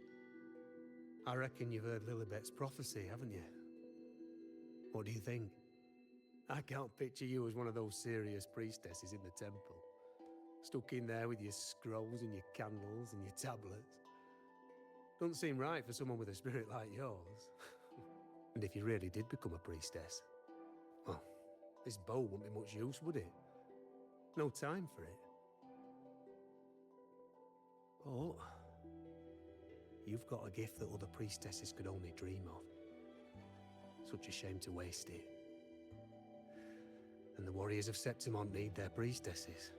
I reckon you've heard Lilibet's prophecy, haven't you? What do you think? I can't picture you as one of those serious priestesses in the temple, stuck in there with your scrolls and your candles and your tablets. Doesn't seem right for someone with a spirit like yours. And if you really did become a priestess, well, this bow wouldn't be much use, would it? No time for it. Oh, you've got a gift that other priestesses could only dream of. Such a shame to waste it. And the warriors of Septimont need their priestesses.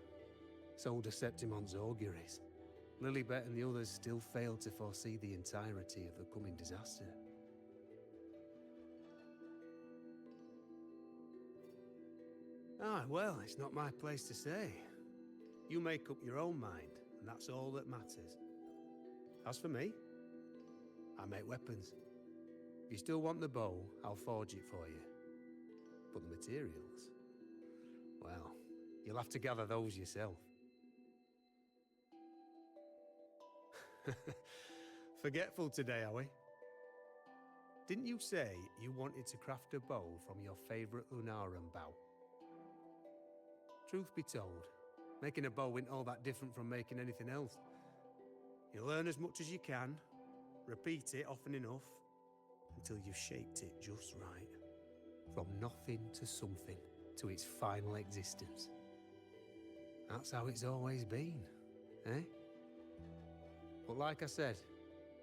So do Septimont's auguries. Lilibet and the others still fail to foresee the entirety of the coming disaster. Ah, well, it's not my place to say. You make up your own mind, and that's all that matters. As for me, I make weapons. If you still want the bow, I'll forge it for you. But the materials, well, you'll have to gather those yourself. Forgetful today, are we? Didn't you say you wanted to craft a bow from your favourite Lunarum bow? Truth be told, making a bow isn't all that different from making anything else. You learn as much as you can, repeat it often enough, until you've shaped it just right. From nothing to something, to its final existence. That's how it's always been, eh? But like I said,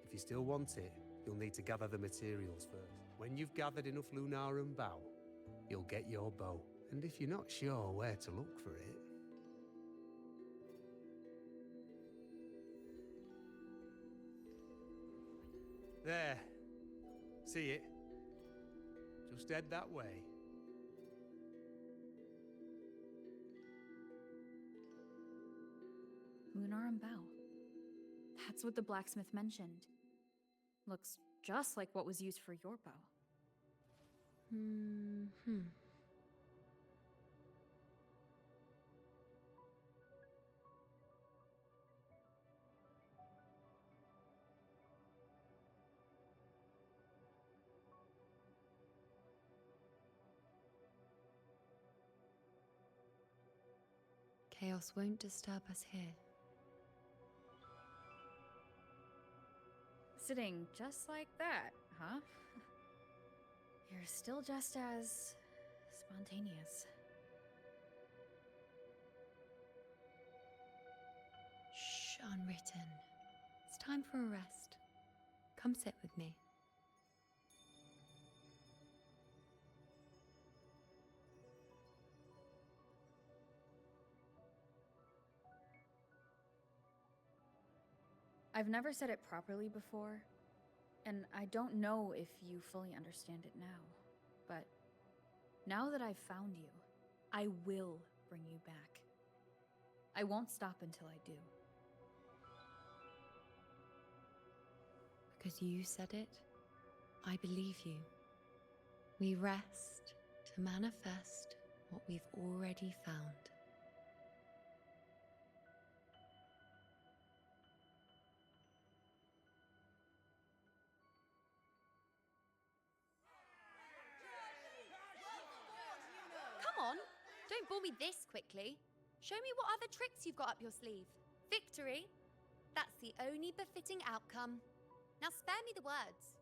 if you still want it, you'll need to gather the materials first. When you've gathered enough Lunarum bow, you'll get your bow. And if you're not sure where to look for it... There. See it? Just head that way. Lunarum bow. That's what the blacksmith mentioned. Looks just like what was used for your bow. Chaos won't disturb us here. Sitting just like that, huh? You're still just as spontaneous. Shh, unwritten. It's time for a rest. Come sit with me. I've never said it properly before, and I don't know if you fully understand it now, but now that I've found you, I will bring you back. I won't stop until I do. Because you said it, I believe you. We rest to manifest what we've already found. Come on, don't bore me this quickly. Show me what other tricks you've got up your sleeve. Victory? That's the only befitting outcome. Now spare me the words.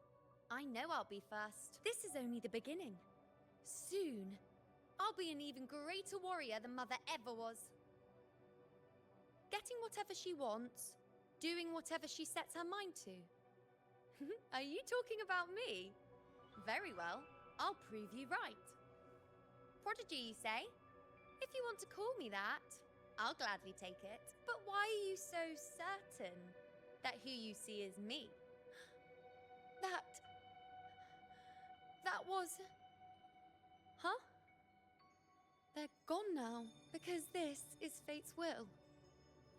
I know I'll be first. This is only the beginning. Soon, I'll be an even greater warrior than Mother ever was. Getting whatever she wants, doing whatever she sets her mind to. Are you talking about me? Very well, I'll prove you right. Prodigy, you say? If you want to call me that, I'll gladly take it. But why are you so certain that who you see is me? That was... Huh? They're gone now, because this is fate's will.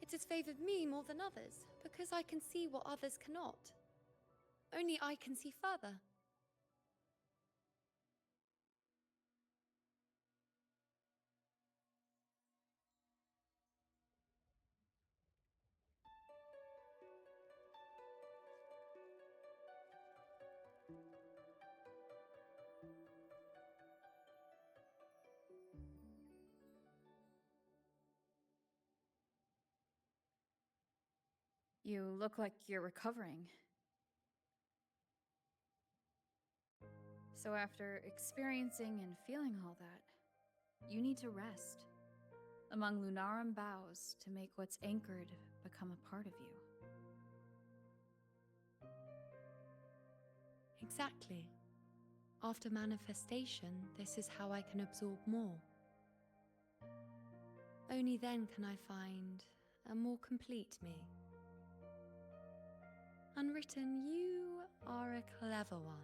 It has favored me more than others, because I can see what others cannot. Only I can see further. You look like you're recovering. So after experiencing and feeling all that, you need to rest among lunarum boughs to make what's anchored become a part of you. Exactly. After manifestation, this is how I can absorb more. Only then can I find a more complete me. Unwritten, you are a clever one.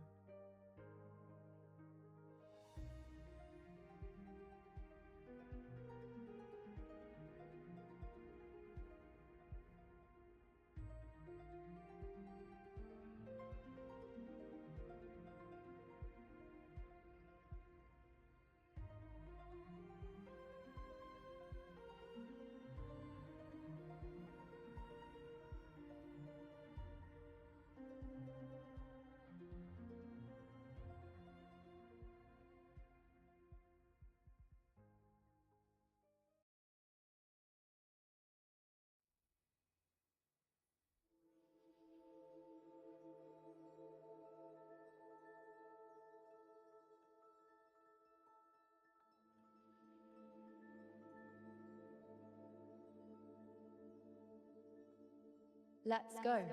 Let's go.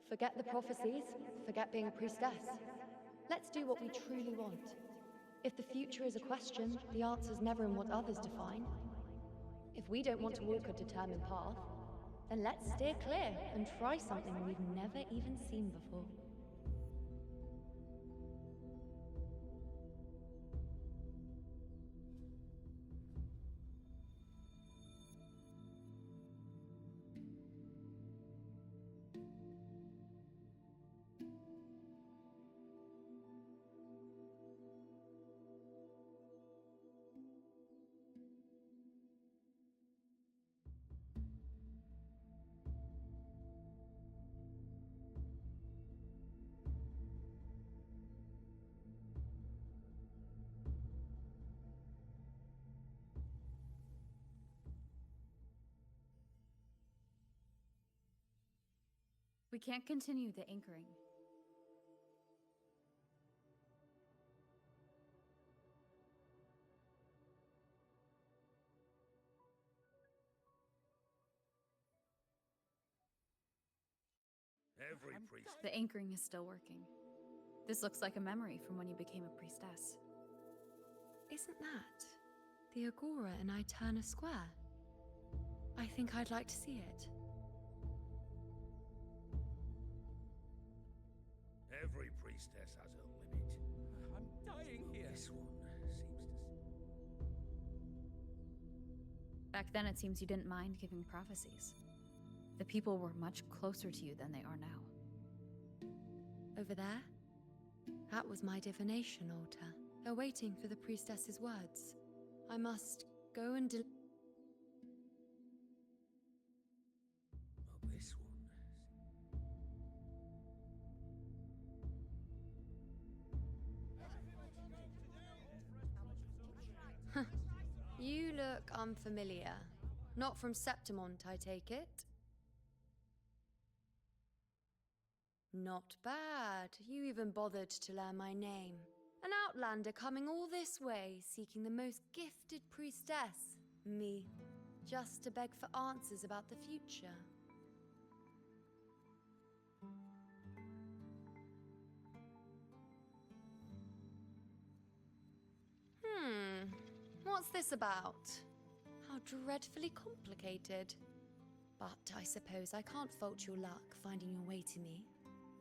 Forget the prophecies, forget being a priestess. Let's do what we truly want. If the future is a question, the answer's never in what others define. If we don't want to walk a determined path, then let's steer clear and try something we've never even seen before. We can't continue the anchoring. Every priest. The anchoring is still working. This looks like a memory from when you became a priestess. Isn't that the Agora in Eterna Square? I think I'd like to see it. Every priestess has a limit. I'm dying here. This one seems to... Back then, it seems you didn't mind giving prophecies. The people were much closer to you than they are now. Over there? That was my divination altar, awaiting for the priestess's words. I must go and Well, this one. You look unfamiliar. Not from Septimont, I take it? Not bad. You even bothered to learn my name. An outlander coming all this way, seeking the most gifted priestess. Me. Just to beg for answers about the future. What's this about? How dreadfully complicated. But I suppose I can't fault your luck finding your way to me.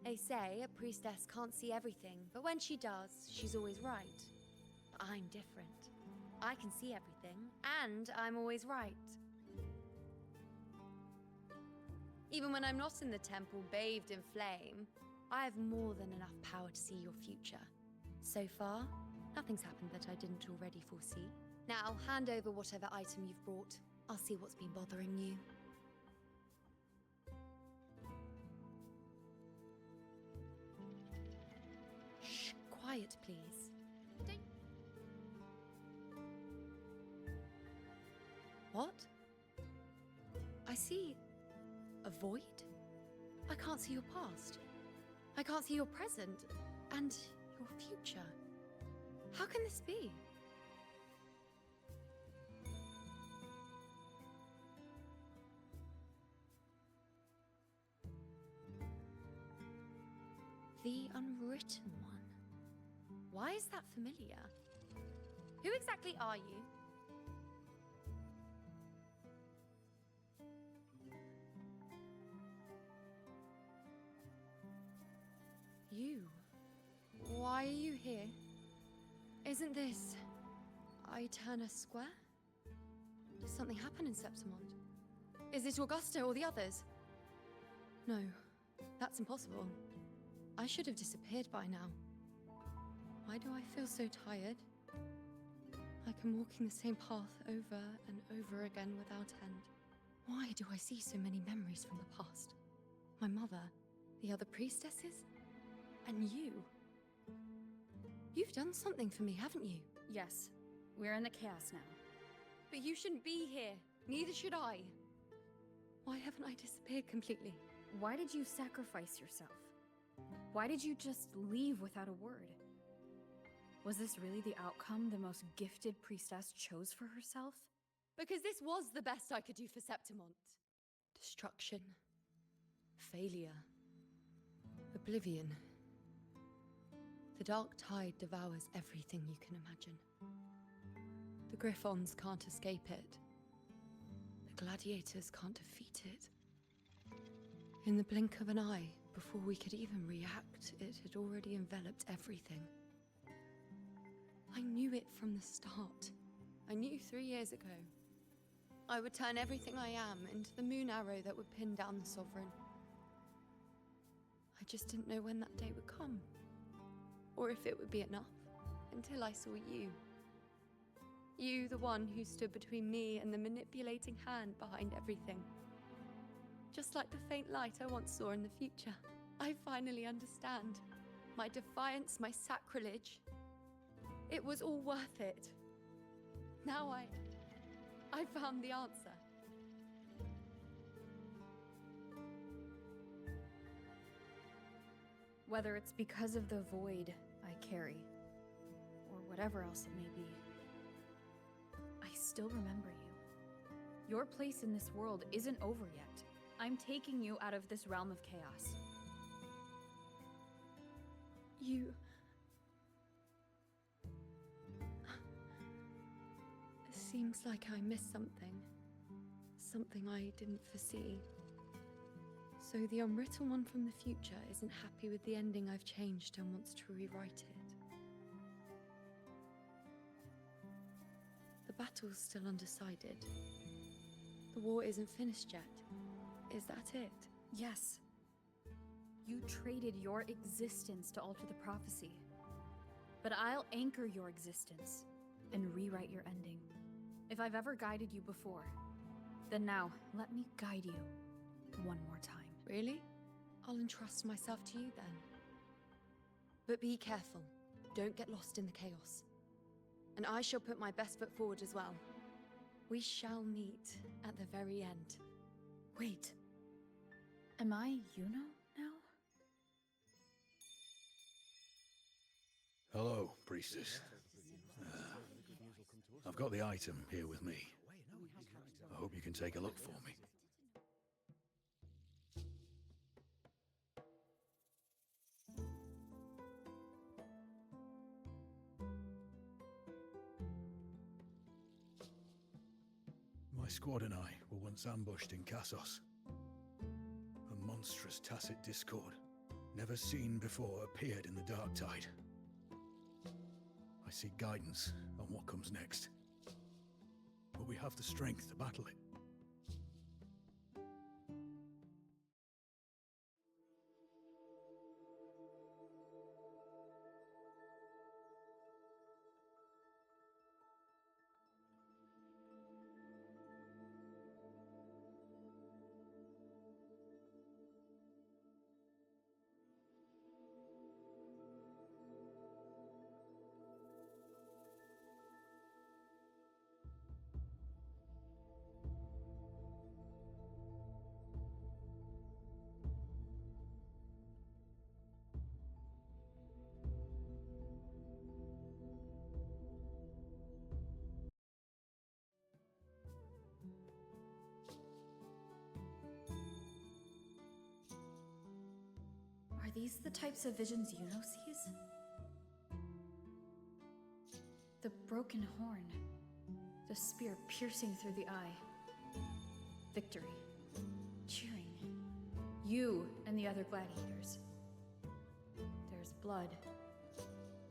They say a priestess can't see everything, but when she does, she's always right. But I'm different. I can see everything, and I'm always right. Even when I'm not in the temple bathed in flame, I have more than enough power to see your future. So far, nothing's happened that I didn't already foresee. Now, hand over whatever item you've brought. I'll see what's been bothering you. Shh, quiet, please. What? I see. A void? I can't see your past. I can't see your present. And your future. How can this be? The unwritten one. Why is that familiar? Who exactly are you? You? Why are you here? Isn't this Eterna Square? Does something happen in Septimont? Is it Augusta or the others? No, that's impossible. I should have disappeared by now. Why do I feel so tired? Like I'm walking the same path over and over again without end. Why do I see so many memories from the past? My mother, the other priestesses, and you. You've done something for me, haven't you? Yes, we're in the chaos now. But you shouldn't be here. Neither should I. Why haven't I disappeared completely? Why did you sacrifice yourself? Why did you just leave without a word? Was this really the outcome the most gifted priestess chose for herself? Because this was the best I could do for Septimont. Destruction. Failure. Oblivion. The dark tide devours everything you can imagine. The Griffons can't escape it. The gladiators can't defeat it. In the blink of an eye, before we could even react, it had already enveloped everything. I knew it from the start. I knew 3 years ago. I would turn everything I am into the moon arrow that would pin down the Sovereign. I just didn't know when that day would come. Or if it would be enough, until I saw you. You, the one who stood between me and the manipulating hand behind everything. Just like the faint light I once saw in the future. I finally understand. My defiance, my sacrilege. It was all worth it. Now I found the answer. Whether it's because of the void I carry, or whatever else it may be, I still remember you. Your place in this world isn't over yet. I'm taking you out of this realm of chaos. You... It seems like I missed something. Something I didn't foresee. So the unwritten one from the future isn't happy with the ending I've changed and wants to rewrite it. The battle's still undecided. The war isn't finished yet. Is that it? Yes. You traded your existence to alter the prophecy. But I'll anchor your existence and rewrite your ending. If I've ever guided you before, then now let me guide you one more time. Really? I'll entrust myself to you then. But be careful. Don't get lost in the chaos. And I shall put my best foot forward as well. We shall meet at the very end. Wait. Am I Yuno now? Hello, priestess. I've got the item here with me. I hope you can take a look for me. My squad and I were once ambushed in Kassos. A monstrous tacit discord, never seen before, appeared in the dark tide. I seek guidance on what comes next. But we have the strength to battle it. these the types of visions Yuno sees? The broken horn, the spear piercing through the eye, victory, cheering, you and the other gladiators. There's blood,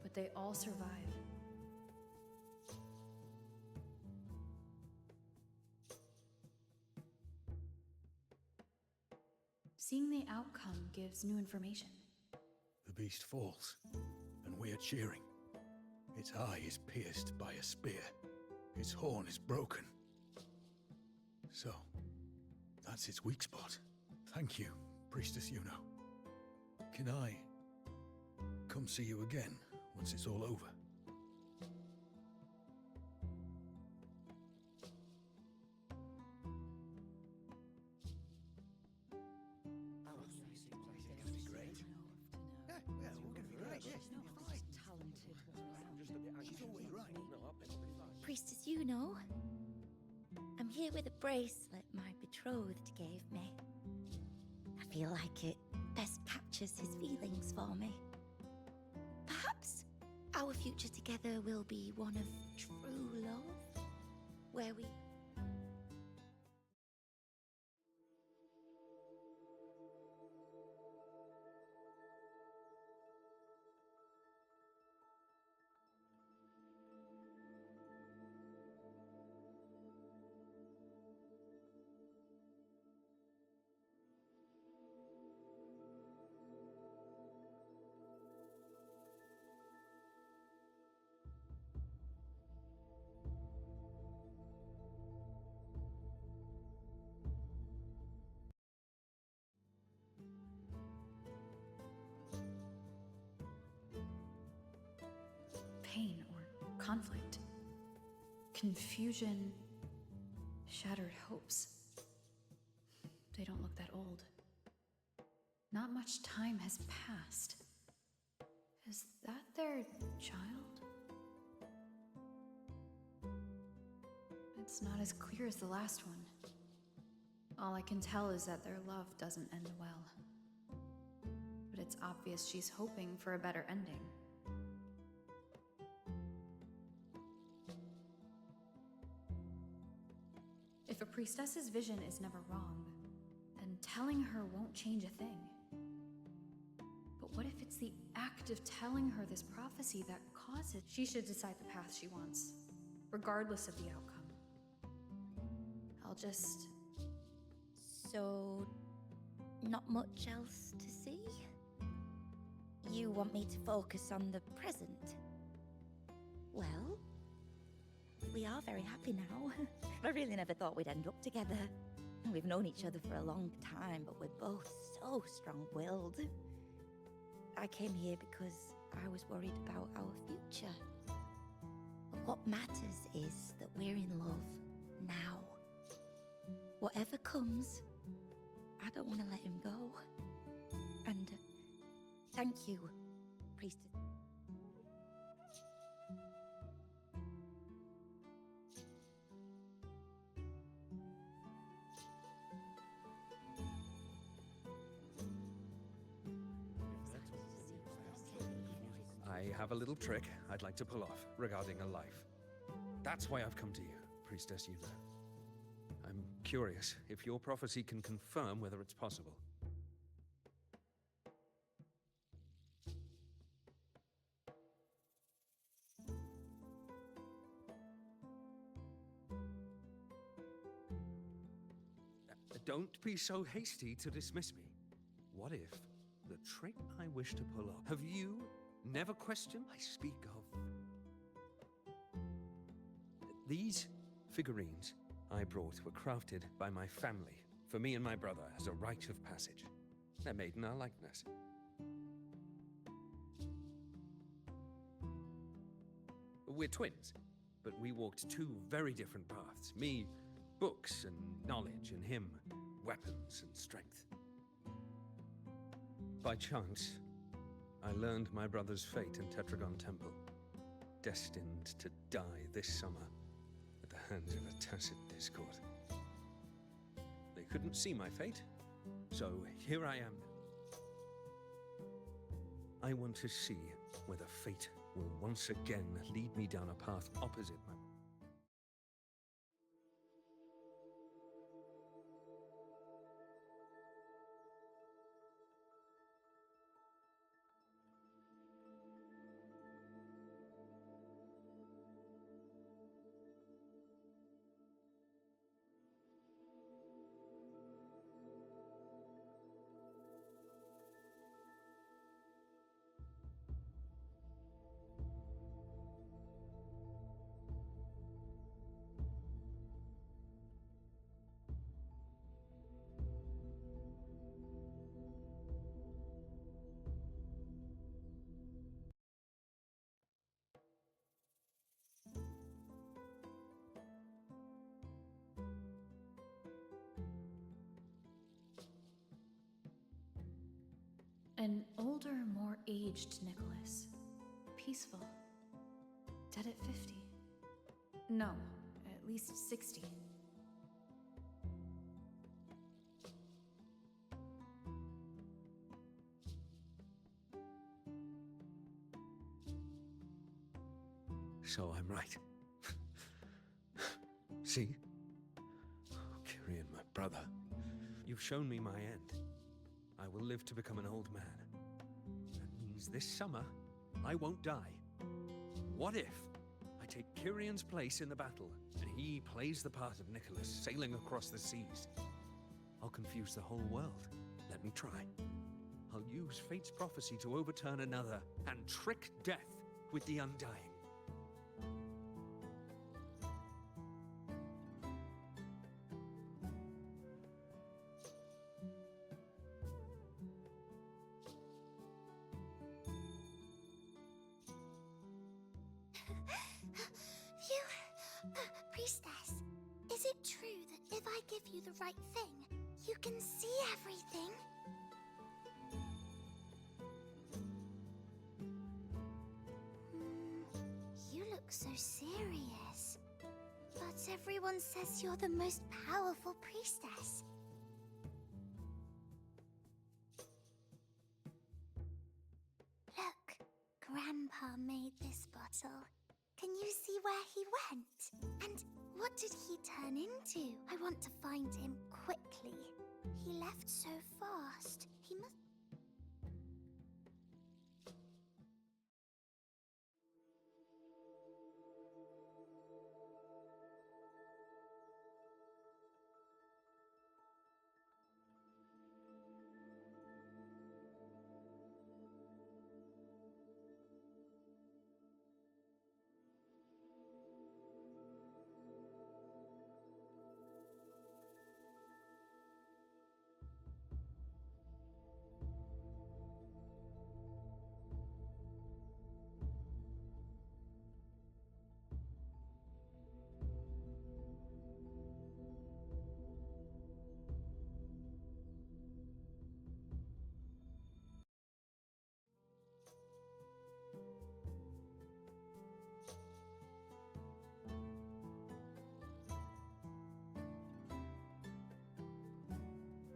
but they all survive. Seeing the outcome gives new information. The beast falls, and we are cheering. Its eye is pierced by a spear. Its horn is broken. So, that's its weak spot. Thank you, Priestess Yuno. Can I come see you again once it's all over? Priestess Yuno, I'm here with a bracelet my betrothed gave me. I feel like it best captures his feelings for me. Perhaps our future together will be one of true love, where we... Pain or conflict, confusion, shattered hopes. They don't look that old. Not much time has passed. Is that their child? It's not as clear as the last one. All I can tell is that their love doesn't end well. But it's obvious she's hoping for a better ending. If a priestess's vision is never wrong, then telling her won't change a thing. But what if it's the act of telling her this prophecy that causes... She should decide the path she wants, regardless of the outcome. I'll just... So, not much else to see? You want me to focus on the present? Well, we are very happy now. I really never thought we'd end up together. We've known each other for a long time, but we're both so strong-willed. I came here because I was worried about our future. But what matters is that we're in love now. Whatever comes, I don't want to let him go. And thank you, Priestess. I have a little trick I'd like to pull off regarding a life. That's why I've come to you, Priestess Yuno. I'm curious if your prophecy can confirm whether it's possible. Don't be so hasty to dismiss me. What if the trick I wish to pull off? Have you never questioned I speak of? These figurines I brought were crafted by my family for me and my brother as a rite of passage. They're made in our likeness. We're twins, but we walked two very different paths. Me, books and knowledge, and him, weapons and strength. By chance, I learned my brother's fate in Tetragon Temple, destined to die this summer at the hands of a tacit discord. They couldn't see my fate, so here I am. I want to see whether fate will once again lead me down a path opposite my... An older, more aged Nicholas. Peaceful. Dead at 50. No, at least 60. So I'm right. See? Oh, Kyrian, my brother. You've shown me my end. I will live to become an old man. That means this summer, I won't die. What if I take Kyrian's place in the battle, and he plays the part of Nicholas sailing across the seas? I'll confuse the whole world. Let me try. I'll use fate's prophecy to overturn another, and trick death with the undying. Priestess, is it true that if I give you the right thing, you can see everything? You look so serious. But everyone says you're the most powerful priestess. Look, Grandpa made this bottle. Can you see where he went? And what did he turn into? I want to find him quickly. He left so fast. He must...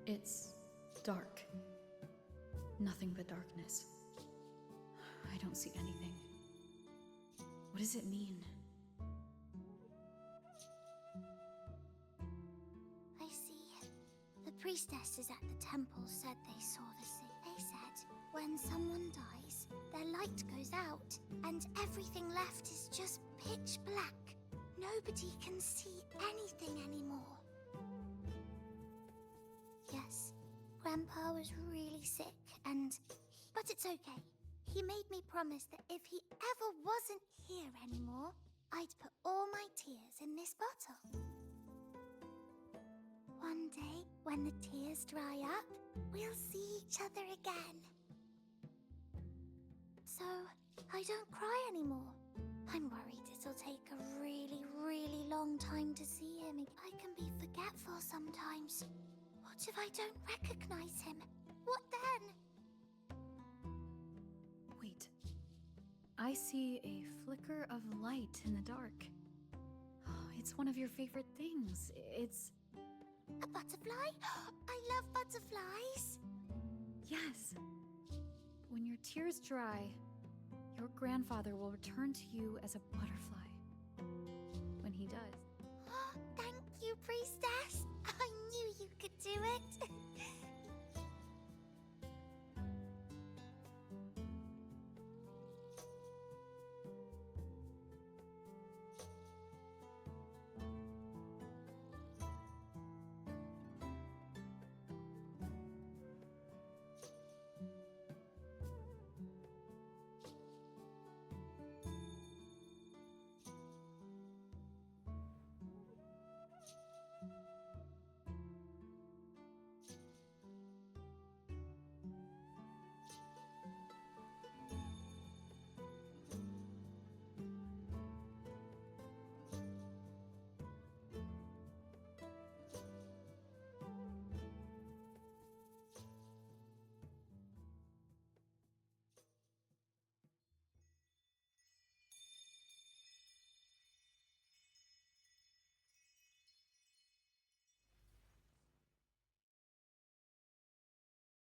It's dark. Nothing but darkness. I don't see anything. What does it mean? I see. The priestesses at the temple said they saw the sea. They said when someone dies, their light goes out, and everything left is just pitch black. Nobody can see anything anymore. Yes, Grandpa was really sick, but it's okay. He made me promise that if he ever wasn't here anymore, I'd put all my tears in this bottle. One day, when the tears dry up, we'll see each other again. So, I don't cry anymore. I'm worried it'll take a really, really long time to see him. I can be forgetful sometimes. What if I don't recognize him? What then? Wait. I see a flicker of light in the dark. Oh, it's one of your favorite things. It's... a butterfly? I love butterflies. Yes. When your tears dry, your grandfather will return to you as a butterfly. When he does. Thank you, priestess. I knew you could do it.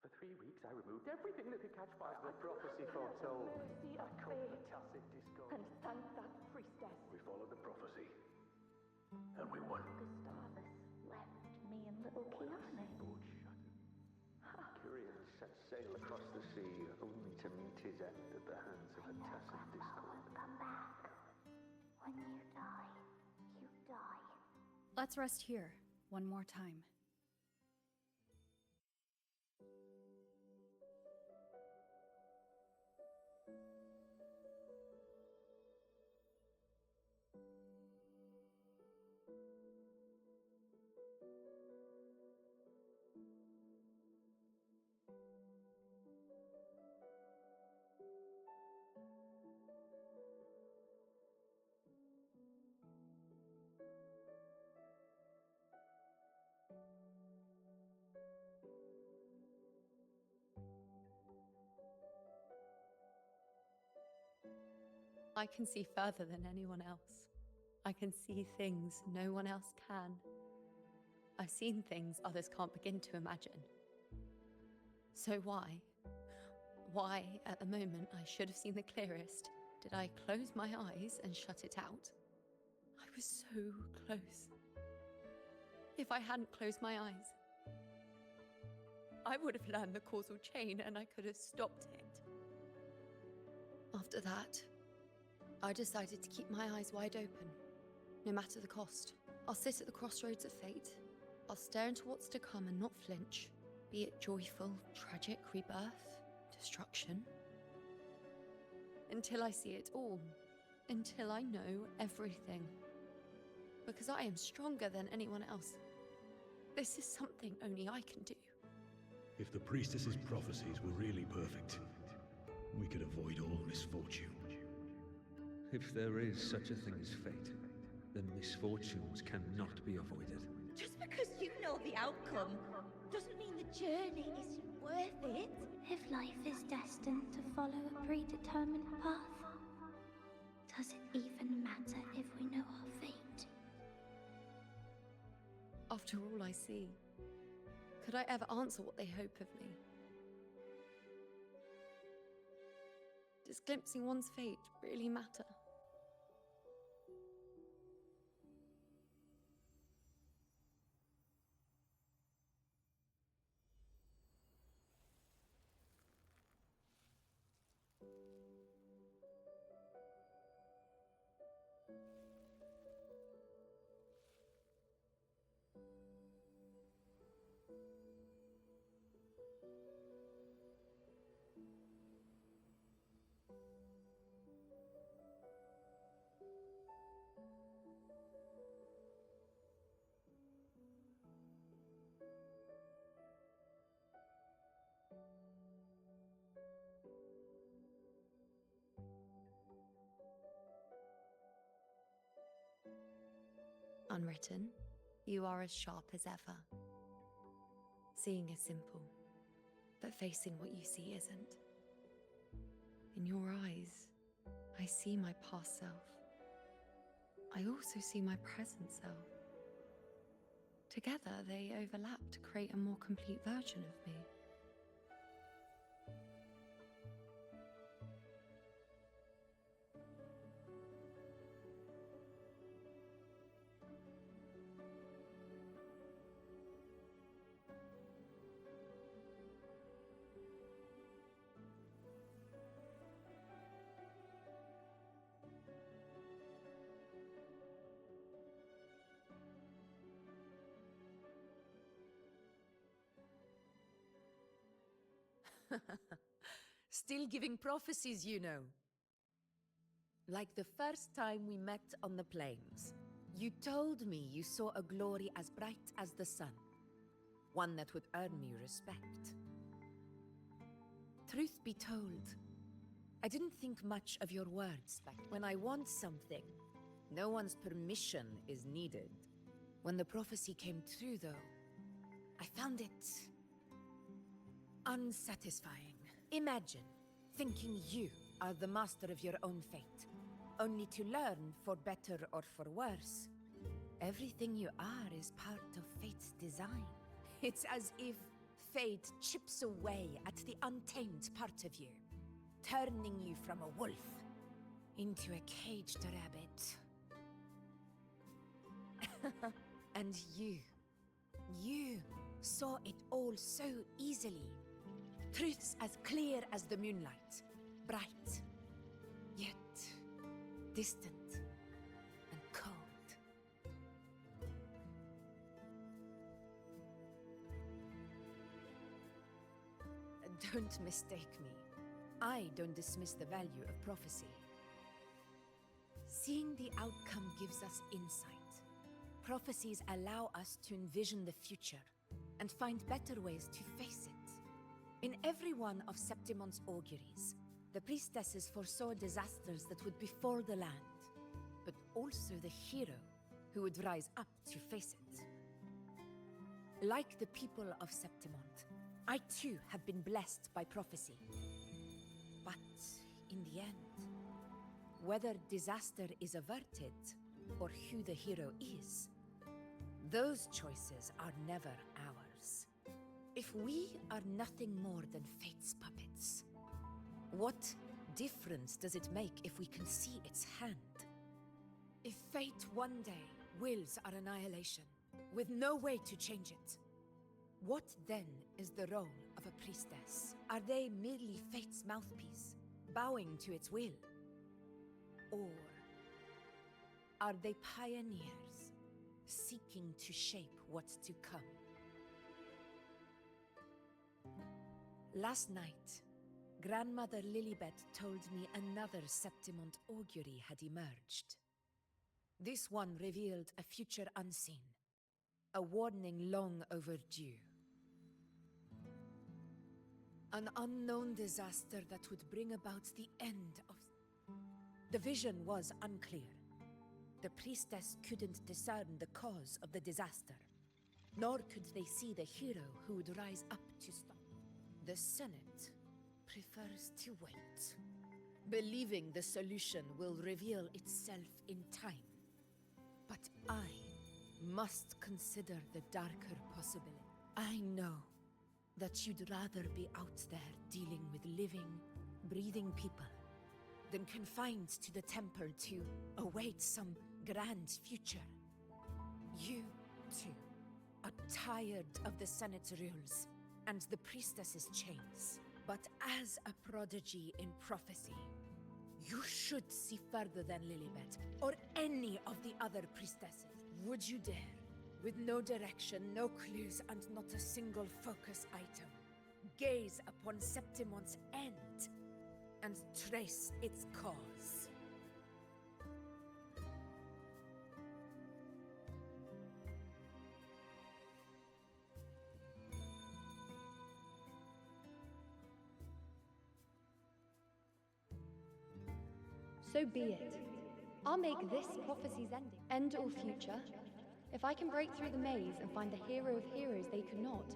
For 3 weeks, I removed everything that could catch fire. The prophecy foretold. Mercy of I cut the fate. tacit discord. And thank that priestess. We followed the prophecy. And we won. Gustavus left me and little Kiane. Curious set sail across the sea, only to meet his end at the hands of a tacit discord. Come back. When you die, you die. Let's rest here one more time. I can see further than anyone else. I can see things no one else can. I've seen things others can't begin to imagine. So why at the moment I should have seen the clearest, did I close my eyes and shut it out? I was so close. If I hadn't closed my eyes, I would have learned the causal chain and I could have stopped it. After that, I decided to keep my eyes wide open, no matter the cost. I'll sit at the crossroads of fate. I'll stare into what's to come and not flinch, be it joyful, tragic, rebirth, destruction. Until I see it all, until I know everything. Because I am stronger than anyone else. This is something only I can do. If the priestess's prophecies were really perfect, we could avoid all misfortune. If there is such a thing as fate, then misfortunes cannot be avoided. Just because you know the outcome doesn't mean the journey isn't worth it. If life is destined to follow a predetermined path, does it even matter if we know our fate? After all I see, could I ever answer what they hope of me? Does glimpsing one's fate really matter? Unwritten, you are as sharp as ever. Seeing is simple, but facing what you see isn't. In your eyes, I see my past self. I also see my present self. Together, they overlap to create a more complete version of me. Still giving prophecies, you know. Like the first time we met on the plains, you told me you saw a glory as bright as the sun, one that would earn me respect. Truth be told, I didn't think much of your words back when I want something. No one's permission is needed. When the prophecy came true, though, I found it unsatisfying. Imagine thinking you are the master of your own fate, only to learn, for better or for worse, everything you are is part of fate's design. It's as if fate chips away at the untamed part of you, turning you from a wolf into a caged rabbit. And you saw it all so easily. Truths as clear as the moonlight, bright, yet distant and cold. Don't mistake me. I don't dismiss the value of prophecy. Seeing the outcome gives us insight. Prophecies allow us to envision the future and find better ways to face it. In every one of Septimon's auguries, the priestesses foresaw disasters that would befall the land, but also the hero who would rise up to face it. Like the people of Septimont, I too have been blessed by prophecy. But in the end, whether disaster is averted or who the hero is, those choices are never ours. If we are nothing more than fate's puppets, what difference does it make if we can see its hand? If fate one day wills our annihilation, with no way to change it, what then is the role of a priestess? Are they merely fate's mouthpiece, bowing to its will? Or are they pioneers, seeking to shape what's to come? Last night, Grandmother Lilibet told me another Septimont augury had emerged. This one revealed a future unseen, a warning long overdue. An unknown disaster that would bring about the end of... The vision was unclear. The priestess couldn't discern the cause of the disaster, nor could they see the hero who would rise up to stop. The Senate prefers to wait, believing the solution will reveal itself in time. But I must consider the darker possibility. I know that you'd rather be out there dealing with living, breathing people than confined to the temple to await some grand future. You, too, are tired of the Senate's rules and the priestess's chains. But as a prodigy in prophecy, you should see further than Lilibet or any of the other priestesses. Would you dare, with no direction, no clues, and not a single focus item, gaze upon Septimon's end and trace its cause? So be it. I'll make this prophecy's ending, end or future. If I can break through the maze and find the hero of heroes they could not,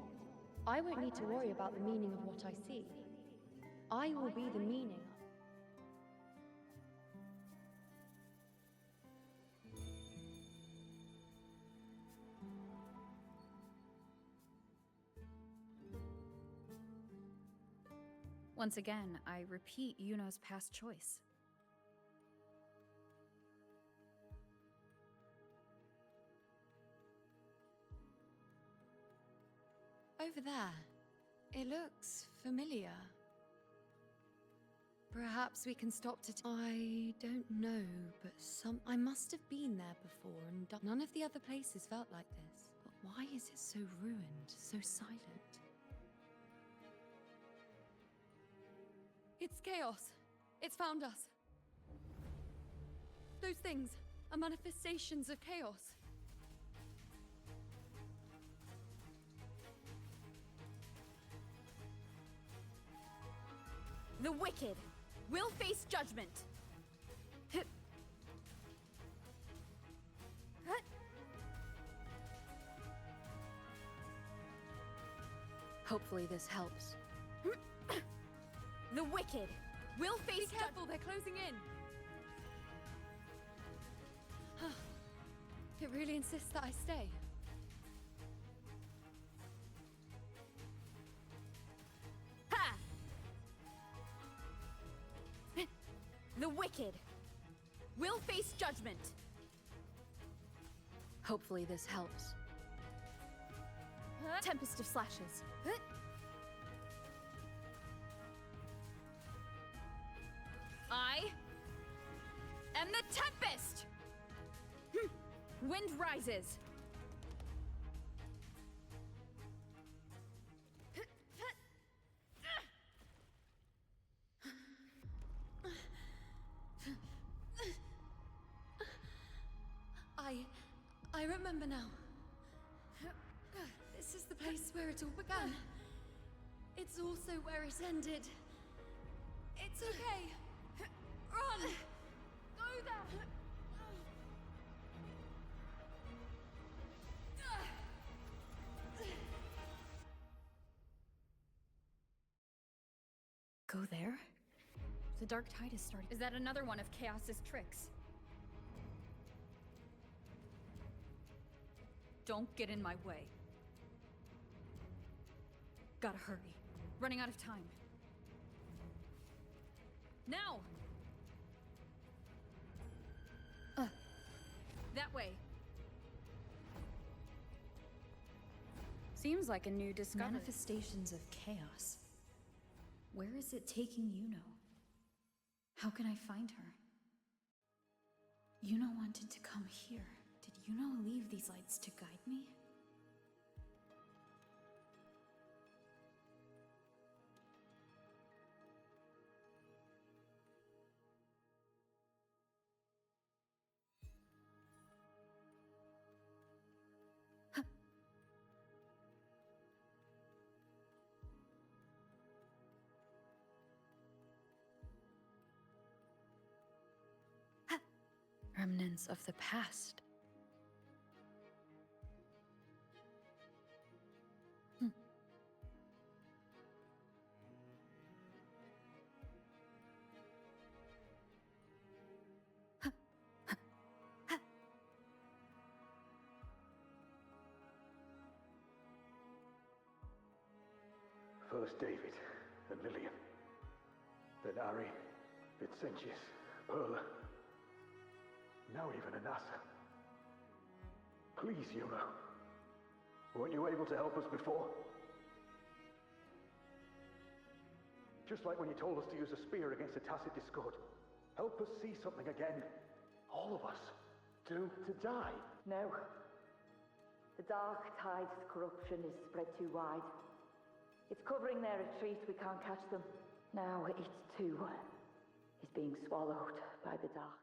I won't need to worry about the meaning of what I see. I will be the meaning. Once again, I repeat Yuno's past choice. Over there. It looks familiar. Perhaps we can stop to I don't know, but I must have been there before, and none of the other places felt like this. But why is it so ruined, so silent? It's chaos. It's found us. Those things are manifestations of chaos. The wicked will face judgment. Hopefully this helps. The wicked will face. Be careful, they're closing in. It really insists that I stay. Ha! The wicked will face judgment. Hopefully this helps. Tempest of slashes. I am the Tempest! Wind rises. I remember now. This is the place where it all began. It's also where it ended. It's okay. Run! Go there! Go there? The dark tide is starting. Is that another one of Chaos's tricks? Don't get in my way. Gotta hurry. Running out of time. Now! That way. Seems like a new discovery. Manifestations of chaos. Where is it taking Yuno? How can I find her? Yuno wanted to come here. Did Yuno leave these lights to guide me? Remnants of the past. First David and Lillian, then Ari, Vincentius, Perla, now even Anassa. Please, Yuno. Weren't you able to help us before? Just like when you told us to use a spear against a tacit discord. Help us see something again. All of us. Doomed to die. No. The dark tide's corruption is spread too wide. It's covering their retreat, we can't catch them. Now it too is being swallowed by the dark.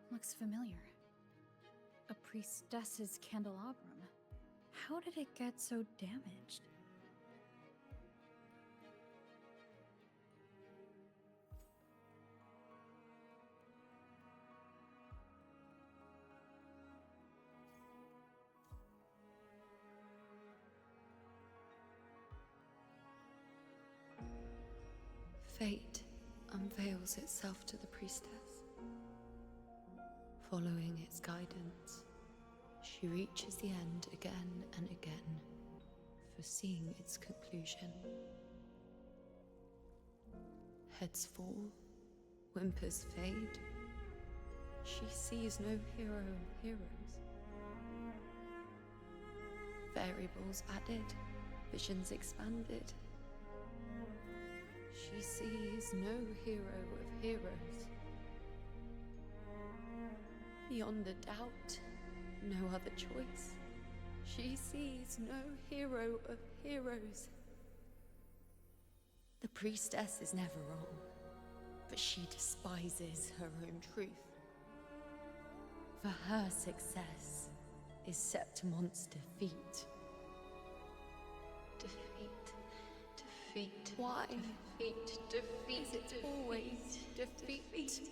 Looks familiar. A priestess's candelabrum. How did it get so damaged? Fate unveils itself to the priestess. Following its guidance, she reaches the end again and again, foreseeing its conclusion. Heads fall, whimpers fade. She sees no hero of heroes. Variables added, Visions expanded. She sees no hero of heroes. Beyond a doubt, no other choice. She sees no hero of heroes. The priestess is never wrong, but she despises her own truth. For her success is Septimon's defeat. Defeat. Why? Defeat. Is it always defeat?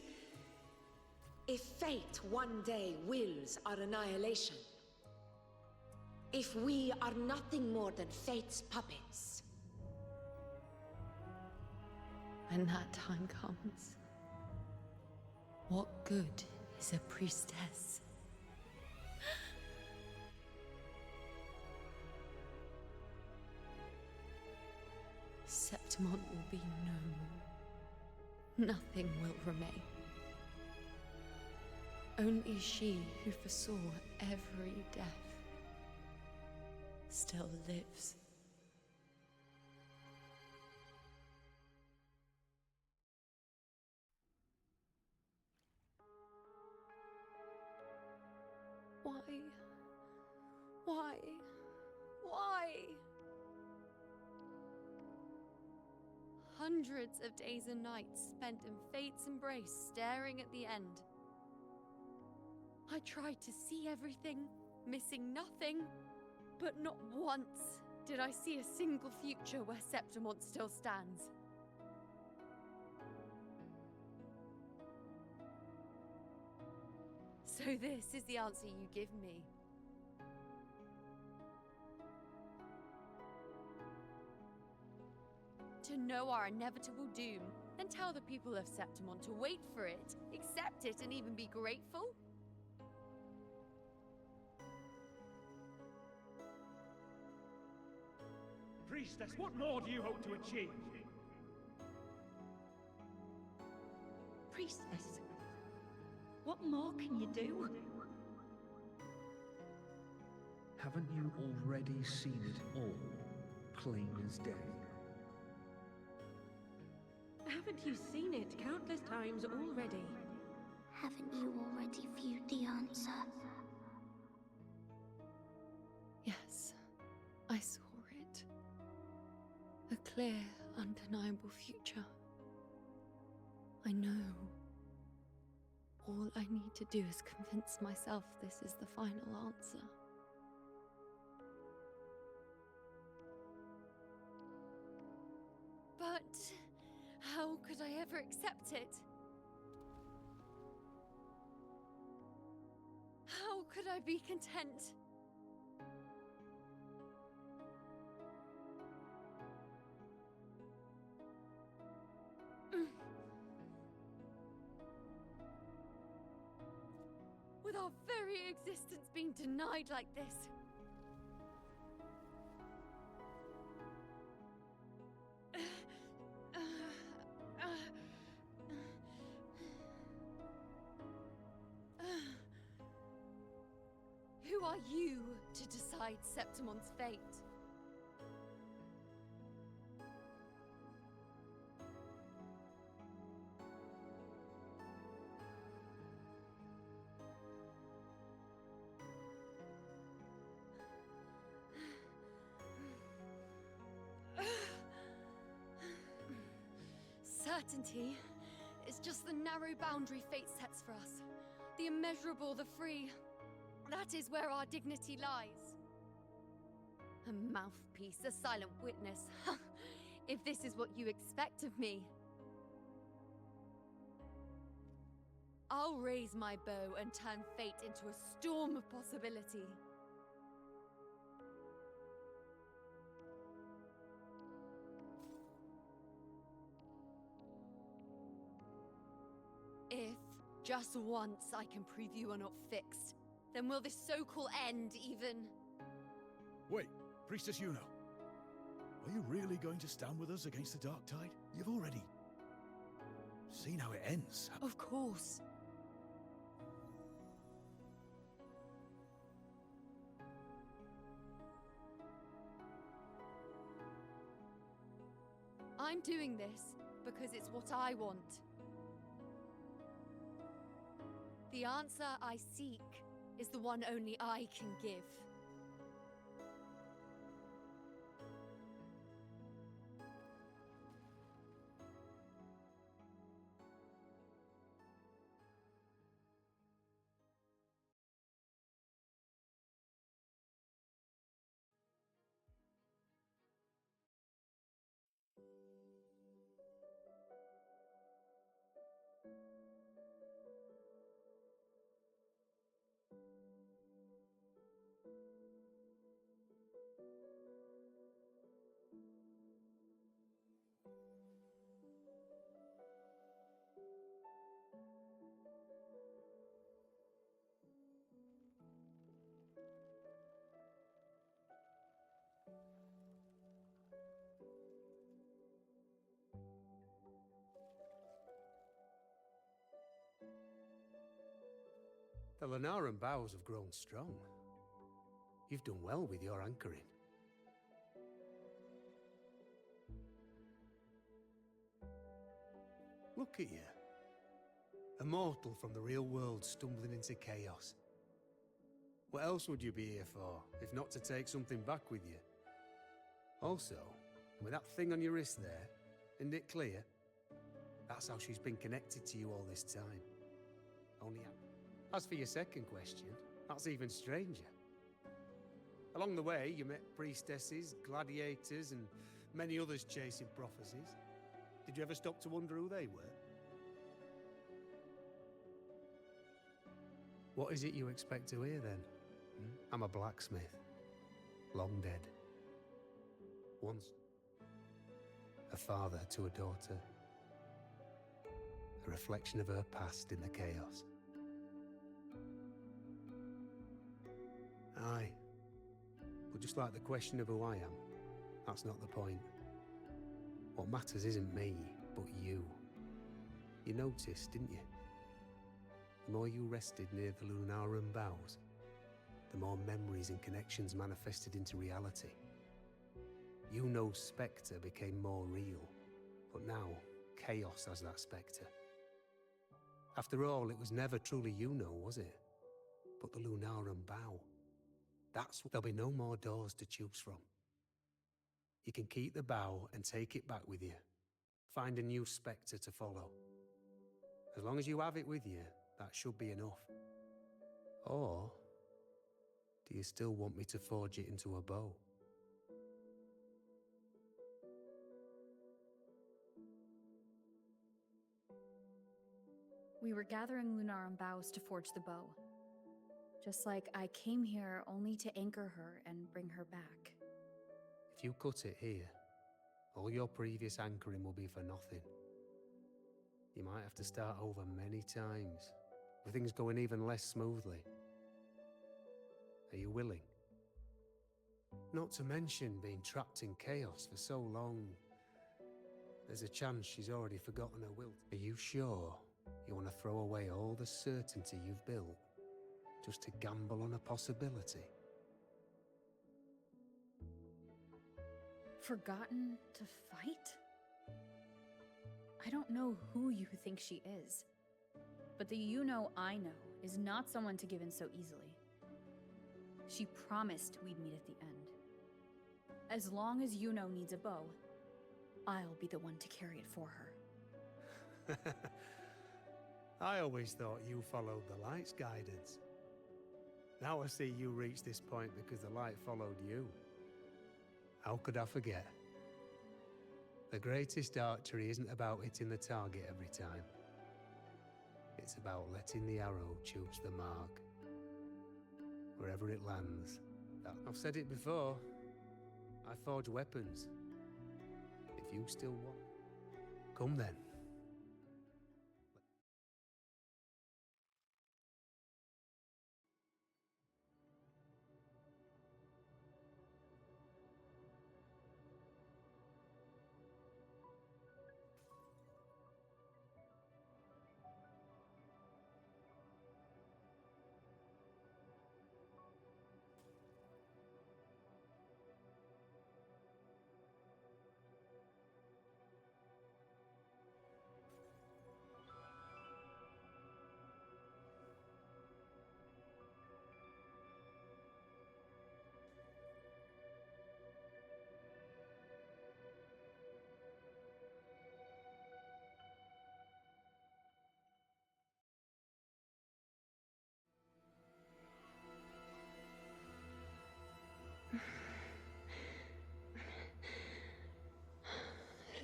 If fate one day wills our annihilation, if we are nothing more than fate's puppets, when that time comes, what good is a priestess? Septimon will be no more. Nothing will remain. Only she who foresaw every death still lives. Why? Hundreds of days and nights spent in fate's embrace, staring at the end. I tried to see everything, missing nothing, but not once did I see a single future where Septimon still stands. So this is the answer you give me. To know our inevitable doom, and tell the people of Septimon to wait for it, accept it, and even be grateful? Priestess, what more do you hope to achieve? Priestess, what more can you do? Haven't you already seen it all, plain as day? Haven't you seen it countless times already? Haven't you already viewed the answer? Yes, I saw it. A clear, undeniable future. I know. All I need to do is convince myself this is the final answer. But how could I ever accept it? How could I be content? With our very existence being denied like this. Who are you to decide Septimon's fate? Certainty is just the narrow boundary fate sets for us. The immeasurable, the free. That is where our dignity lies. A mouthpiece, a silent witness. If this is what you expect of me. I'll raise my bow and turn fate into a storm of possibility. If, just once, I can prove you are not fixed, then will this so-called end even... Wait, Priestess Yuno. Are you really going to stand with us against the Dark Tide? You've already seen how it ends. Of course. I'm doing this because it's what I want. The answer I seek is the one only I can give. The Lunaran bows have grown strong. You've done well with your anchoring. Look at you. A mortal from the real world stumbling into chaos. What else would you be here for, if not to take something back with you? Also, with that thing on your wrist there, isn't it clear? That's how she's been connected to you all this time. Only as for your second question, that's even stranger. Along the way, you met priestesses, gladiators, and many others chasing prophecies. Did you ever stop to wonder who they were? What is it you expect to hear, then? I'm a blacksmith. Long dead. Once a father to a daughter. A reflection of her past in the chaos. Aye. But just like the question of who I am, that's not the point. What matters isn't me, but you. You noticed, didn't you? The more you rested near the Lunaran boughs, the more memories and connections manifested into reality. Yuno's spectre became more real, but now chaos has that spectre. After all, it was never truly Yuno, was it? But the Lunaran bough. There'll be no more doors to choose from. You can keep the bough and take it back with you. Find a new spectre to follow. As long as you have it with you, that should be enough. Or do you still want me to forge it into a bow? We were gathering Lunaran boughs to forge the bow. Just like I came here only to anchor her and bring her back. If you cut it here, all your previous anchoring will be for nothing. You might have to start over many times, with things going even less smoothly. Are you willing? Not to mention being trapped in chaos for so long. There's a chance she's already forgotten her will. Are you sure you want to throw away all the certainty you've built just to gamble on a possibility? Forgotten to fight? I don't know who you think she is, but the Yuno I know is not someone to give in so easily. She promised we'd meet at the end. As long as Yuno needs a bow, I'll be the one to carry it for her. I always thought you followed the light's guidance. Now I see you reached this point because the light followed you. How could I forget? The greatest archery isn't about hitting the target every time. It's about letting the arrow choose the mark. Wherever it lands. I've said it before. I forge weapons. If you still want. Come then.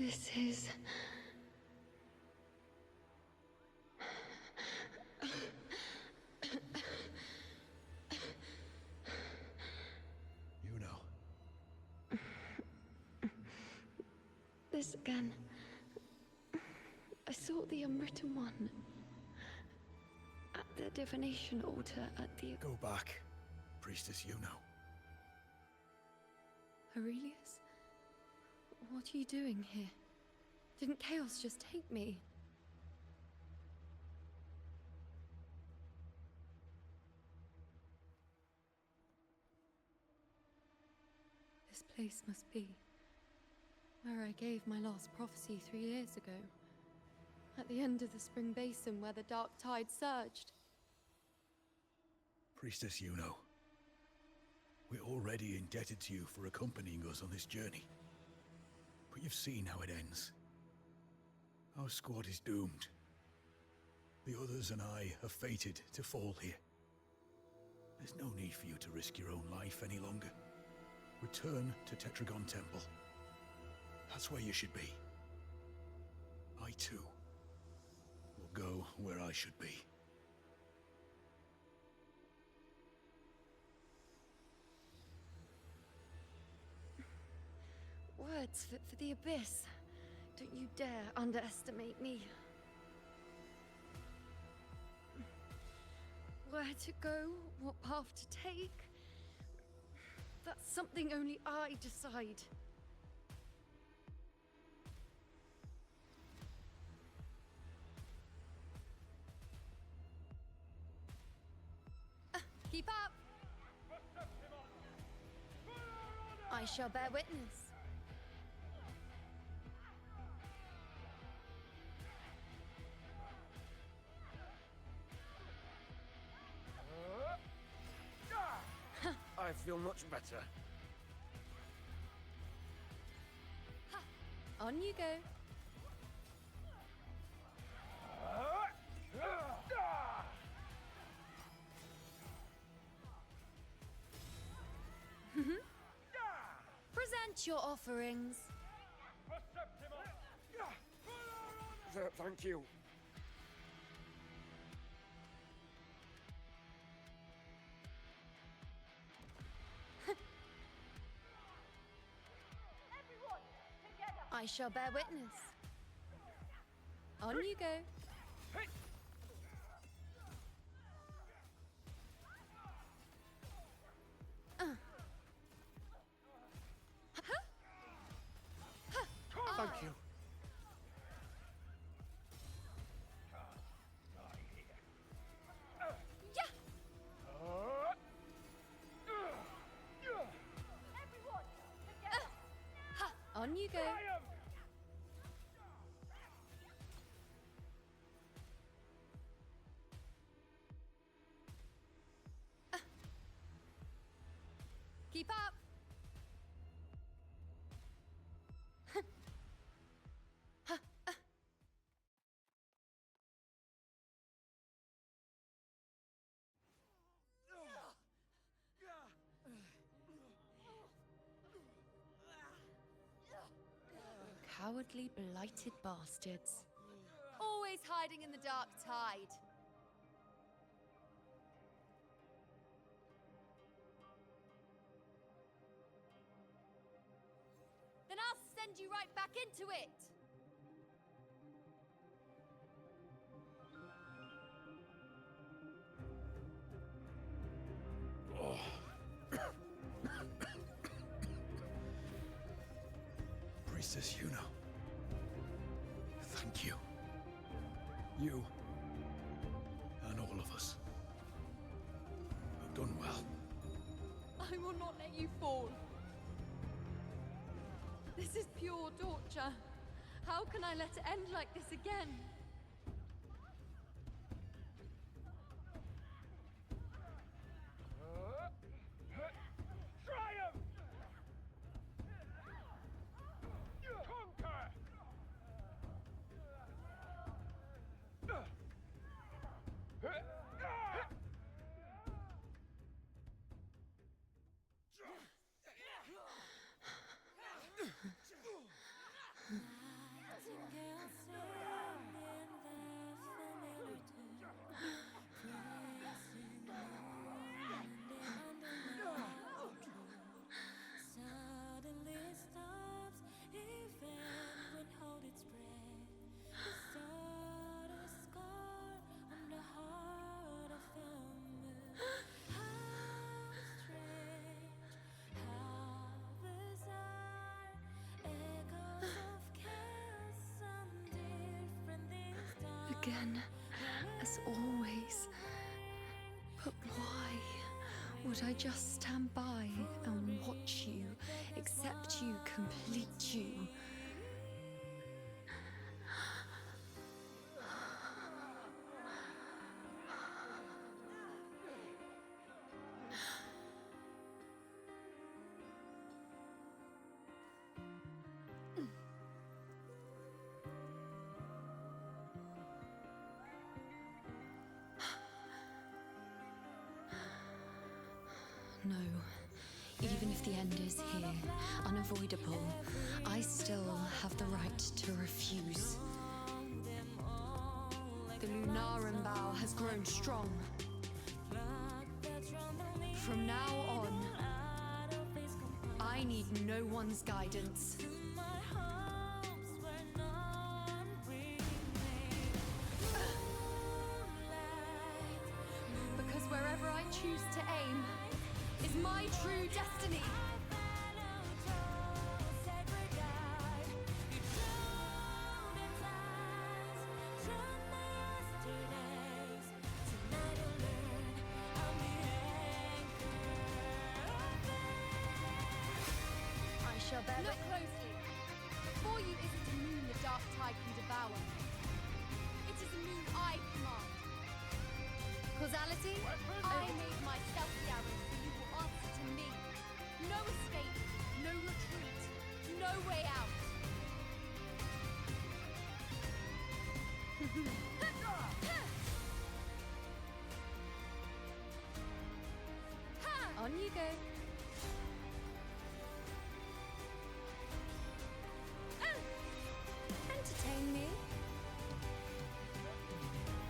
This is... You know. This again. I saw the unwritten one. At the divination altar at the... Go back, Priestess Yuno. Aurelius? What are you doing here? Didn't chaos just take me? This place must be where I gave my last prophecy 3 years ago. At the end of the spring basin where the dark tide surged. Priestess Yuno. We're already indebted to you for accompanying us on this journey. But you've seen how it ends. Our squad is doomed. The others and I are fated to fall here. There's no need for you to risk your own life any longer. Return to Tetragon Temple. That's where you should be. I too will go where I should be. Words fit for the abyss. Don't you dare underestimate me. Where to go, what path to take, that's something only I decide. Keep up! I shall bear witness. I feel much better. On you go. Present your offerings. Thank you. I shall bear witness. On you go. Thank you. On you go. Keep up. Cowardly, blighted bastards. Always hiding in the dark tide. Then I'll send you right back into it! Priestess Yuno. Thank you. You and all of us have done well. I will not let you fall. This is pure torture. How can I let it end like this again? Triumph! Conquer! again, as always. But why would I just stand by and watch you, accept you, complete you? No. Even if the end is here, unavoidable, I still have the right to refuse. The Lunaran bow has grown strong. From now on, I need no one's guidance. Because wherever I choose to aim is my true destiny. I shall bear. Look closely. Before you isn't a moon the dark tide can devour. It is a moon I command. Causality? I made myself the arrow, so you will answer to me. No escape, no retreat, no way out. On you go. Entertain me.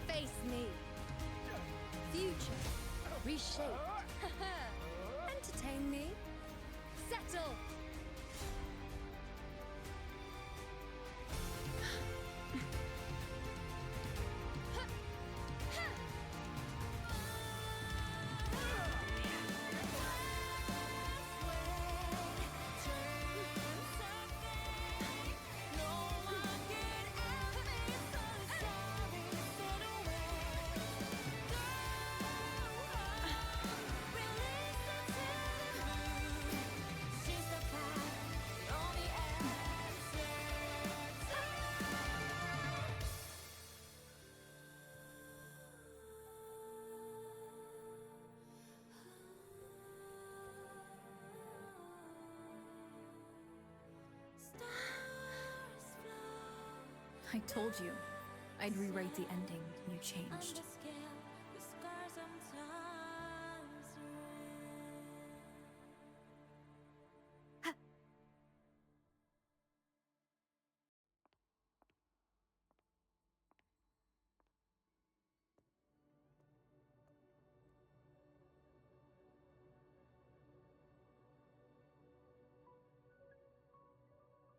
Face me. Future. Reshape. Entertain me. Settle. I told you I'd rewrite the ending. You changed.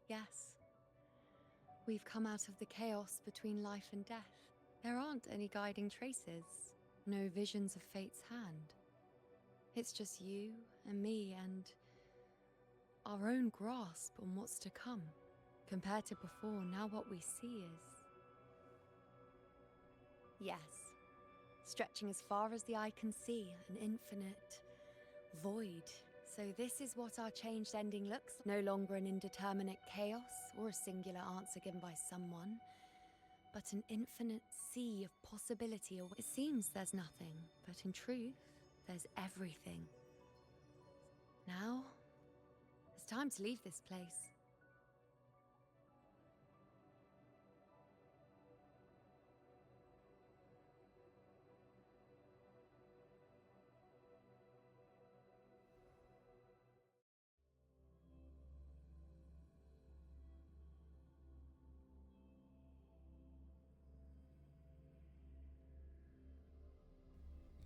Yes. We've come out of the chaos between life and death. There aren't any guiding traces, no visions of fate's hand. It's just you and me and our own grasp on what's to come. Compared to before, now what we see is... yes, stretching as far as the eye can see, an infinite void. So this is what our changed ending looks like. No longer an indeterminate chaos or a singular answer given by someone, but an infinite sea of possibility. It seems there's nothing, but in truth, there's everything. Now, it's time to leave this place.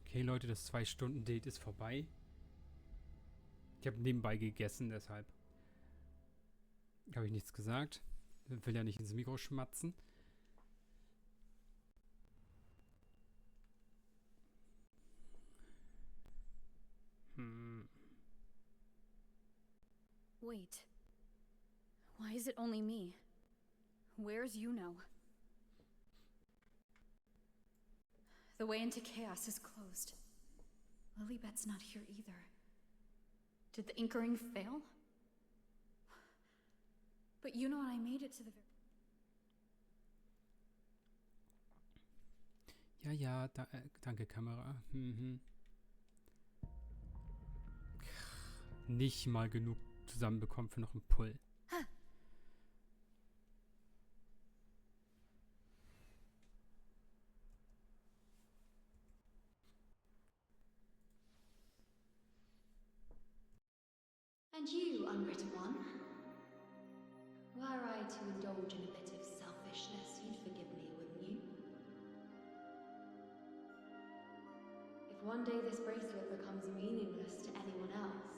Okay, Leute, das 2-Stunden-Date ist vorbei. Ich habe nebenbei gegessen, deshalb habe ich nichts gesagt. Ich will ja nicht ins Mikro schmatzen. Wait. Why is it only me? Where's Yuno? The way into chaos is closed. Lilybet's not here either. Did the anchoring fail? But you know what, I made it to the Ja, danke Kamera. Nicht mal genug zusammenbekommen für noch einen Pull. And you, unwritten one, were I to indulge in a bit of selfishness, you'd forgive me, wouldn't you? If one day this bracelet becomes meaningless to anyone else,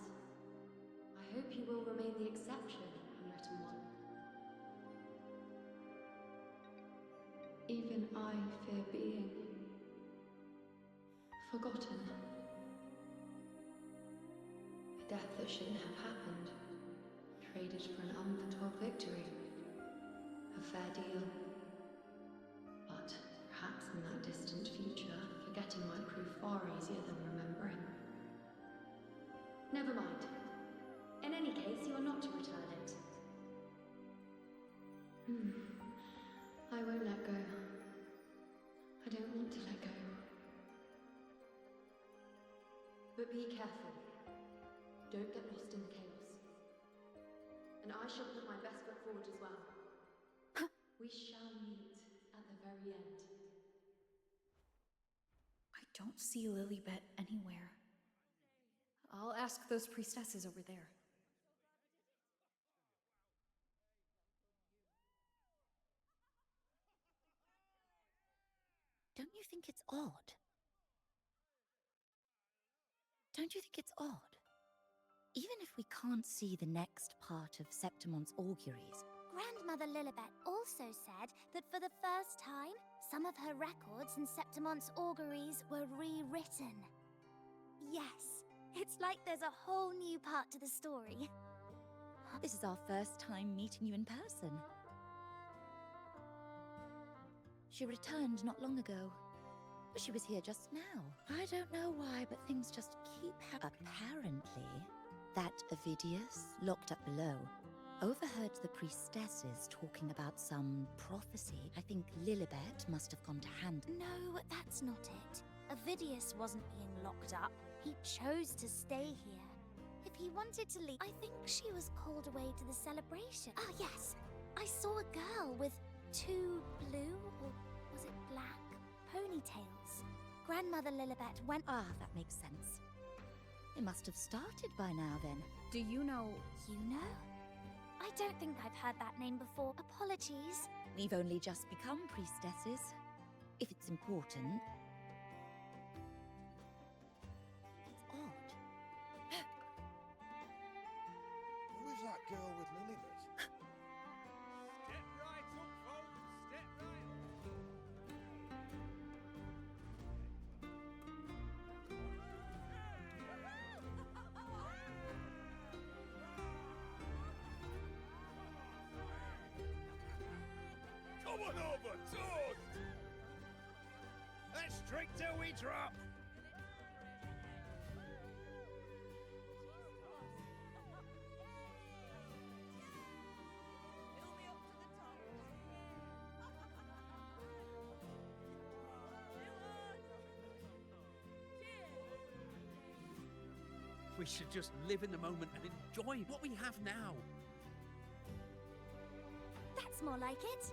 I hope you will remain the exception, unwritten one. Even I fear being forgotten. A death that shouldn't have happened, traded for an unforetold victory. A fair deal. But perhaps in that distant future, forgetting might prove far easier than remembering. Never mind. In any case, you are not to return it. I won't let go. I don't want to let go. But be careful. Don't get lost in the chaos. And I shall put my best foot forward as well. We shall meet at the very end. I don't see Lilybet anywhere. I'll ask those priestesses over there. Don't you think it's odd? Don't you think it's odd? Even if we can't see the next part of Septimon's auguries, Grandmother Lilibet also said that for the first time, some of her records in Septimon's auguries were rewritten. Yes, it's like there's a whole new part to the story. this is our first time meeting you in person. She returned not long ago. She was here just now. I don't know why, but things just keep happening. Apparently, that Ovidius, locked up below, overheard the priestesses talking about some prophecy. I think Lilibet must have gone to hand. No, that's not it. Ovidius wasn't being locked up. He chose to stay here. If he wanted to leave, I think she was called away to the celebration. Ah, yes. I saw a girl with 2 blue, or was it black, ponytails. Grandmother Lilibet went... Ah, that makes sense. It must have started by now, then. Do you know... You know? I don't think I've heard that name before. Apologies. We've only just become priestesses. If it's important... It's odd. Who is that girl with Lilibet? Step right up, folks. Step right Come on over, toast! Let's drink till we drop! We should just live in the moment and enjoy what we have now. That's more like it.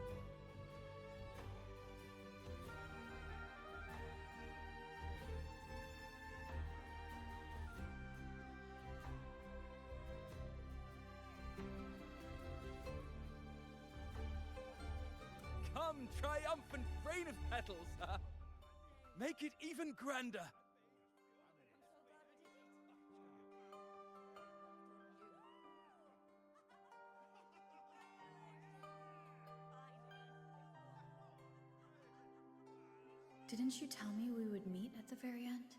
Come, triumphant rain of petals! Make it even grander! Didn't you tell me we would meet at the very end?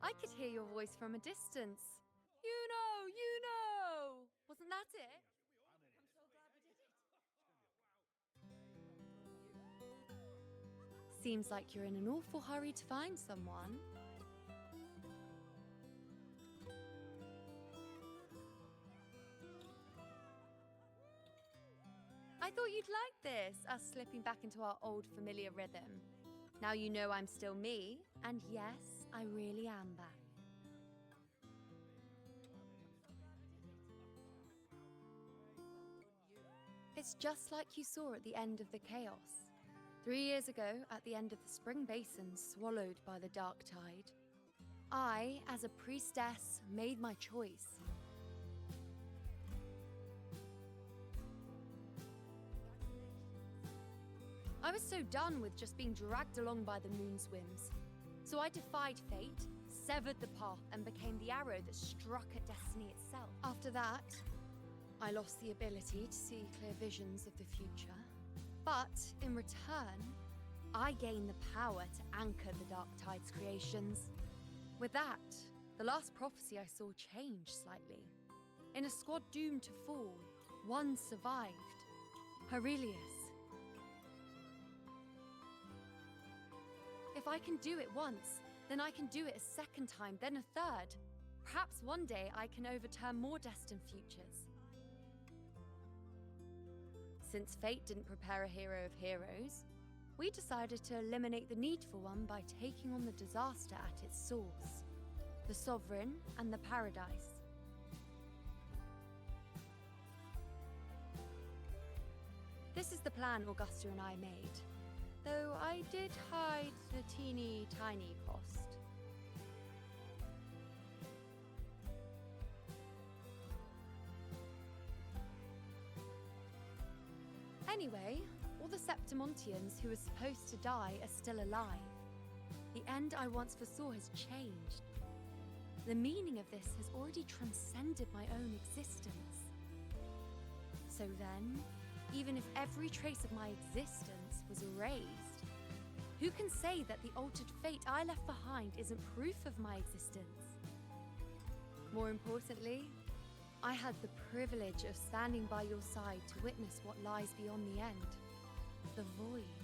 I could hear your voice from a distance. You know! Wasn't that it? I'm so glad we did it. Seems like you're in an awful hurry to find someone. I thought you'd like this, us slipping back into our old familiar rhythm. Now you know I'm still me, and yes, I really am back. It's just like you saw at the end of the chaos. 3 years ago, at the end of the spring basin swallowed by the dark tide, I, as a priestess, made my choice. I was so done with just being dragged along by the moon's whims. So I defied fate, severed the path, and became the arrow that struck at destiny itself. After that, I lost the ability to see clear visions of the future. But in return, I gained the power to anchor the Dark Tide's creations. With that, the last prophecy I saw changed slightly. In a squad doomed to fall, one survived. Aurelius. If I can do it once, then I can do it a second time, then a third. Perhaps one day I can overturn more destined futures. Since fate didn't prepare a hero of heroes, we decided to eliminate the needful one by taking on the disaster at its source, the Sovereign and the Paradise. This is the plan Augusta and I made, though I did hide the teeny tiny cost. Anyway, all the Septimontians who were supposed to die are still alive. The end I once foresaw has changed. The meaning of this has already transcended my own existence. So then, even if every trace of my existence was erased, who can say that the altered fate I left behind isn't proof of my existence? More importantly, I had the privilege of standing by your side to witness what lies beyond the end. The void.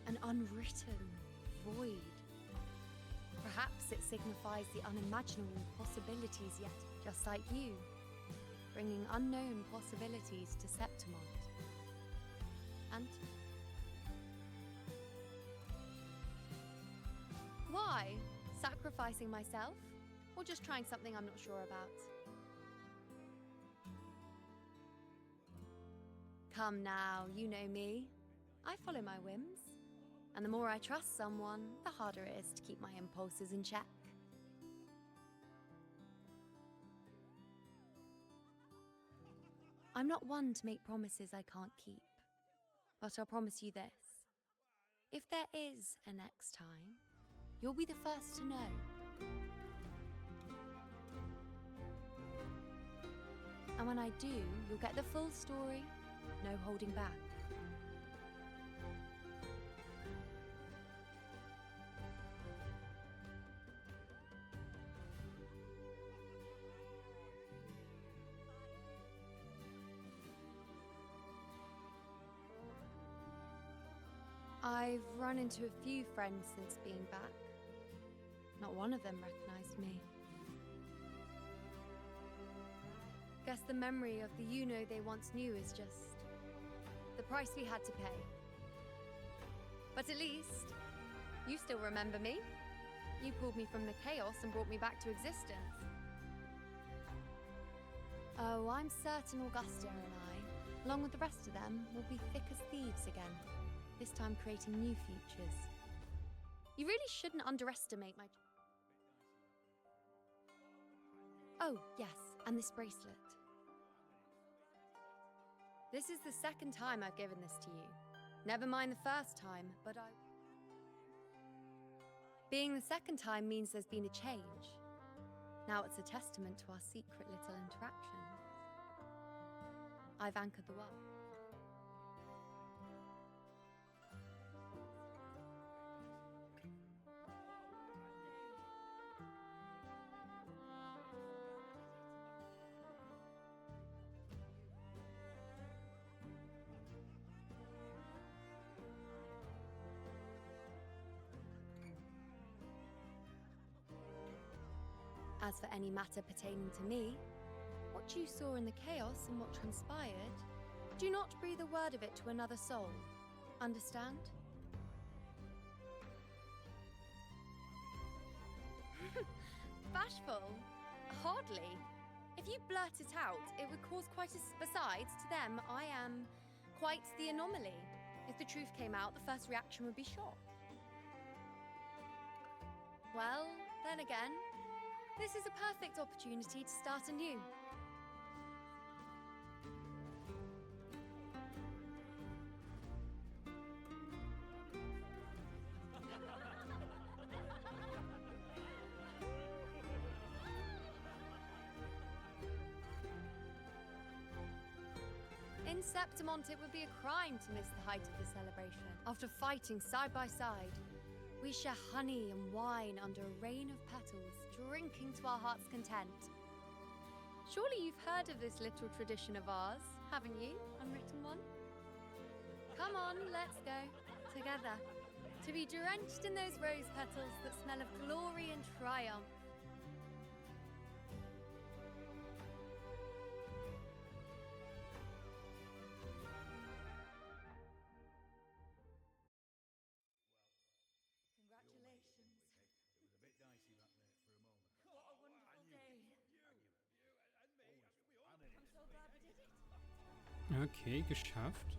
An unwritten void. Perhaps it signifies the unimaginable possibilities yet, just like you, bringing unknown possibilities to Septimont. And why? Sacrificing myself? Or just trying something I'm not sure about? Come now, you know me. I follow my whims. And the more I trust someone, the harder it is to keep my impulses in check. I'm not one to make promises I can't keep. But I'll promise you this. If there is a next time, you'll be the first to know. And when I do, you'll get the full story, no holding back. I've run into a few friends since being back. Not one of them recognized me. Guess the memory of the you-know they once knew is just the price we had to pay. But at least, you still remember me. You pulled me from the chaos and brought me back to existence. Oh, I'm certain Augusta and I, along with the rest of them, will be thick as thieves again. This time creating new futures. You really shouldn't underestimate my... Oh, yes, and this bracelet. This is the second time I've given this to you. Never mind the first time, but Being the second time means there's been a change. Now it's a testament to our secret little interactions. I've anchored the world. As for any matter pertaining to me, what you saw in the chaos and what transpired, do not breathe a word of it to another soul. Understand? Bashful? Hardly. If you blurt it out, it would cause quite a... Besides, to them, I am quite the anomaly. If the truth came out, the first reaction would be shock. Well, then again, this is a perfect opportunity to start anew. In Septimont, it would be a crime to miss the height of the celebration. After fighting side by side, we share honey and wine under a rain of petals, drinking to our heart's content. Surely you've heard of this little tradition of ours, haven't you, unwritten one? Come on, let's go, together, to be drenched in those rose petals that smell of glory and triumph. Okay, geschafft.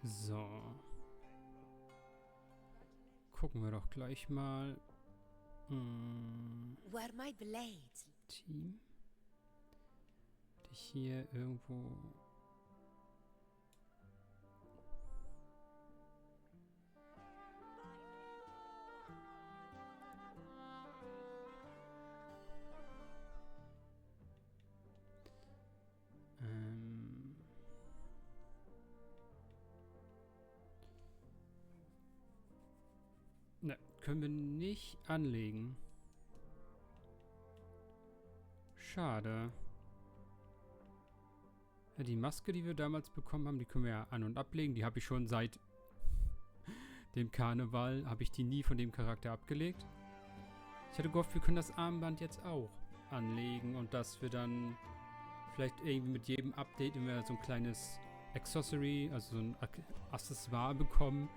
So. Gucken wir doch gleich mal. Where my blades? Team. Hatte ich hier irgendwo... Ne, können wir nicht anlegen. Schade. Ja, die Maske, die wir damals bekommen haben, die können wir ja an- und ablegen. Die habe ich schon seit dem Karneval, habe ich die nie von dem Charakter abgelegt. Ich hatte gehofft, wir können das Armband jetzt auch anlegen und dass wir dann vielleicht irgendwie mit jedem Update immer so ein kleines Accessory, also so ein Accessoire bekommen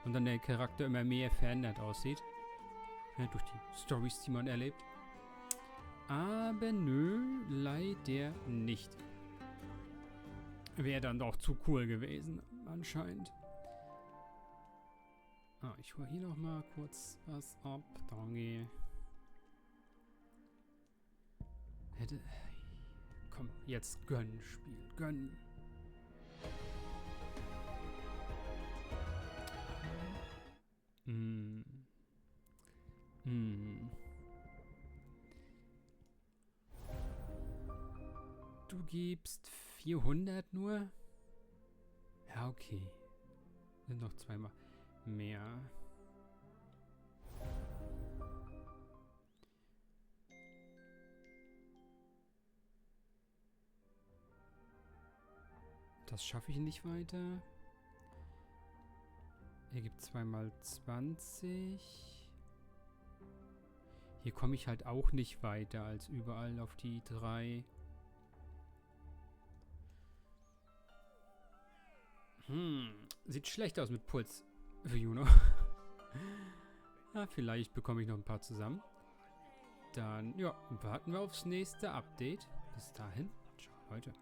und dann der Charakter immer mehr verändert aussieht. Ja, durch die Storys, die man erlebt. Aber nö, leider nicht. Wäre dann doch zu cool gewesen, anscheinend. Ah, ich hole hier nochmal kurz was ab. Danke. Hätte... Komm, jetzt gönn, Spiel. Gönn. Du gibst 400 nur? Ja, okay. Sind noch zweimal mehr. Das schaffe ich nicht weiter. Hier gibt es 2x20. Hier komme ich halt auch nicht weiter als überall auf die 3. Sieht schlecht aus mit Puls für Juno. Ja, vielleicht bekomme ich noch ein paar zusammen. Dann, ja, warten wir aufs nächste Update. Bis dahin, ciao Leute.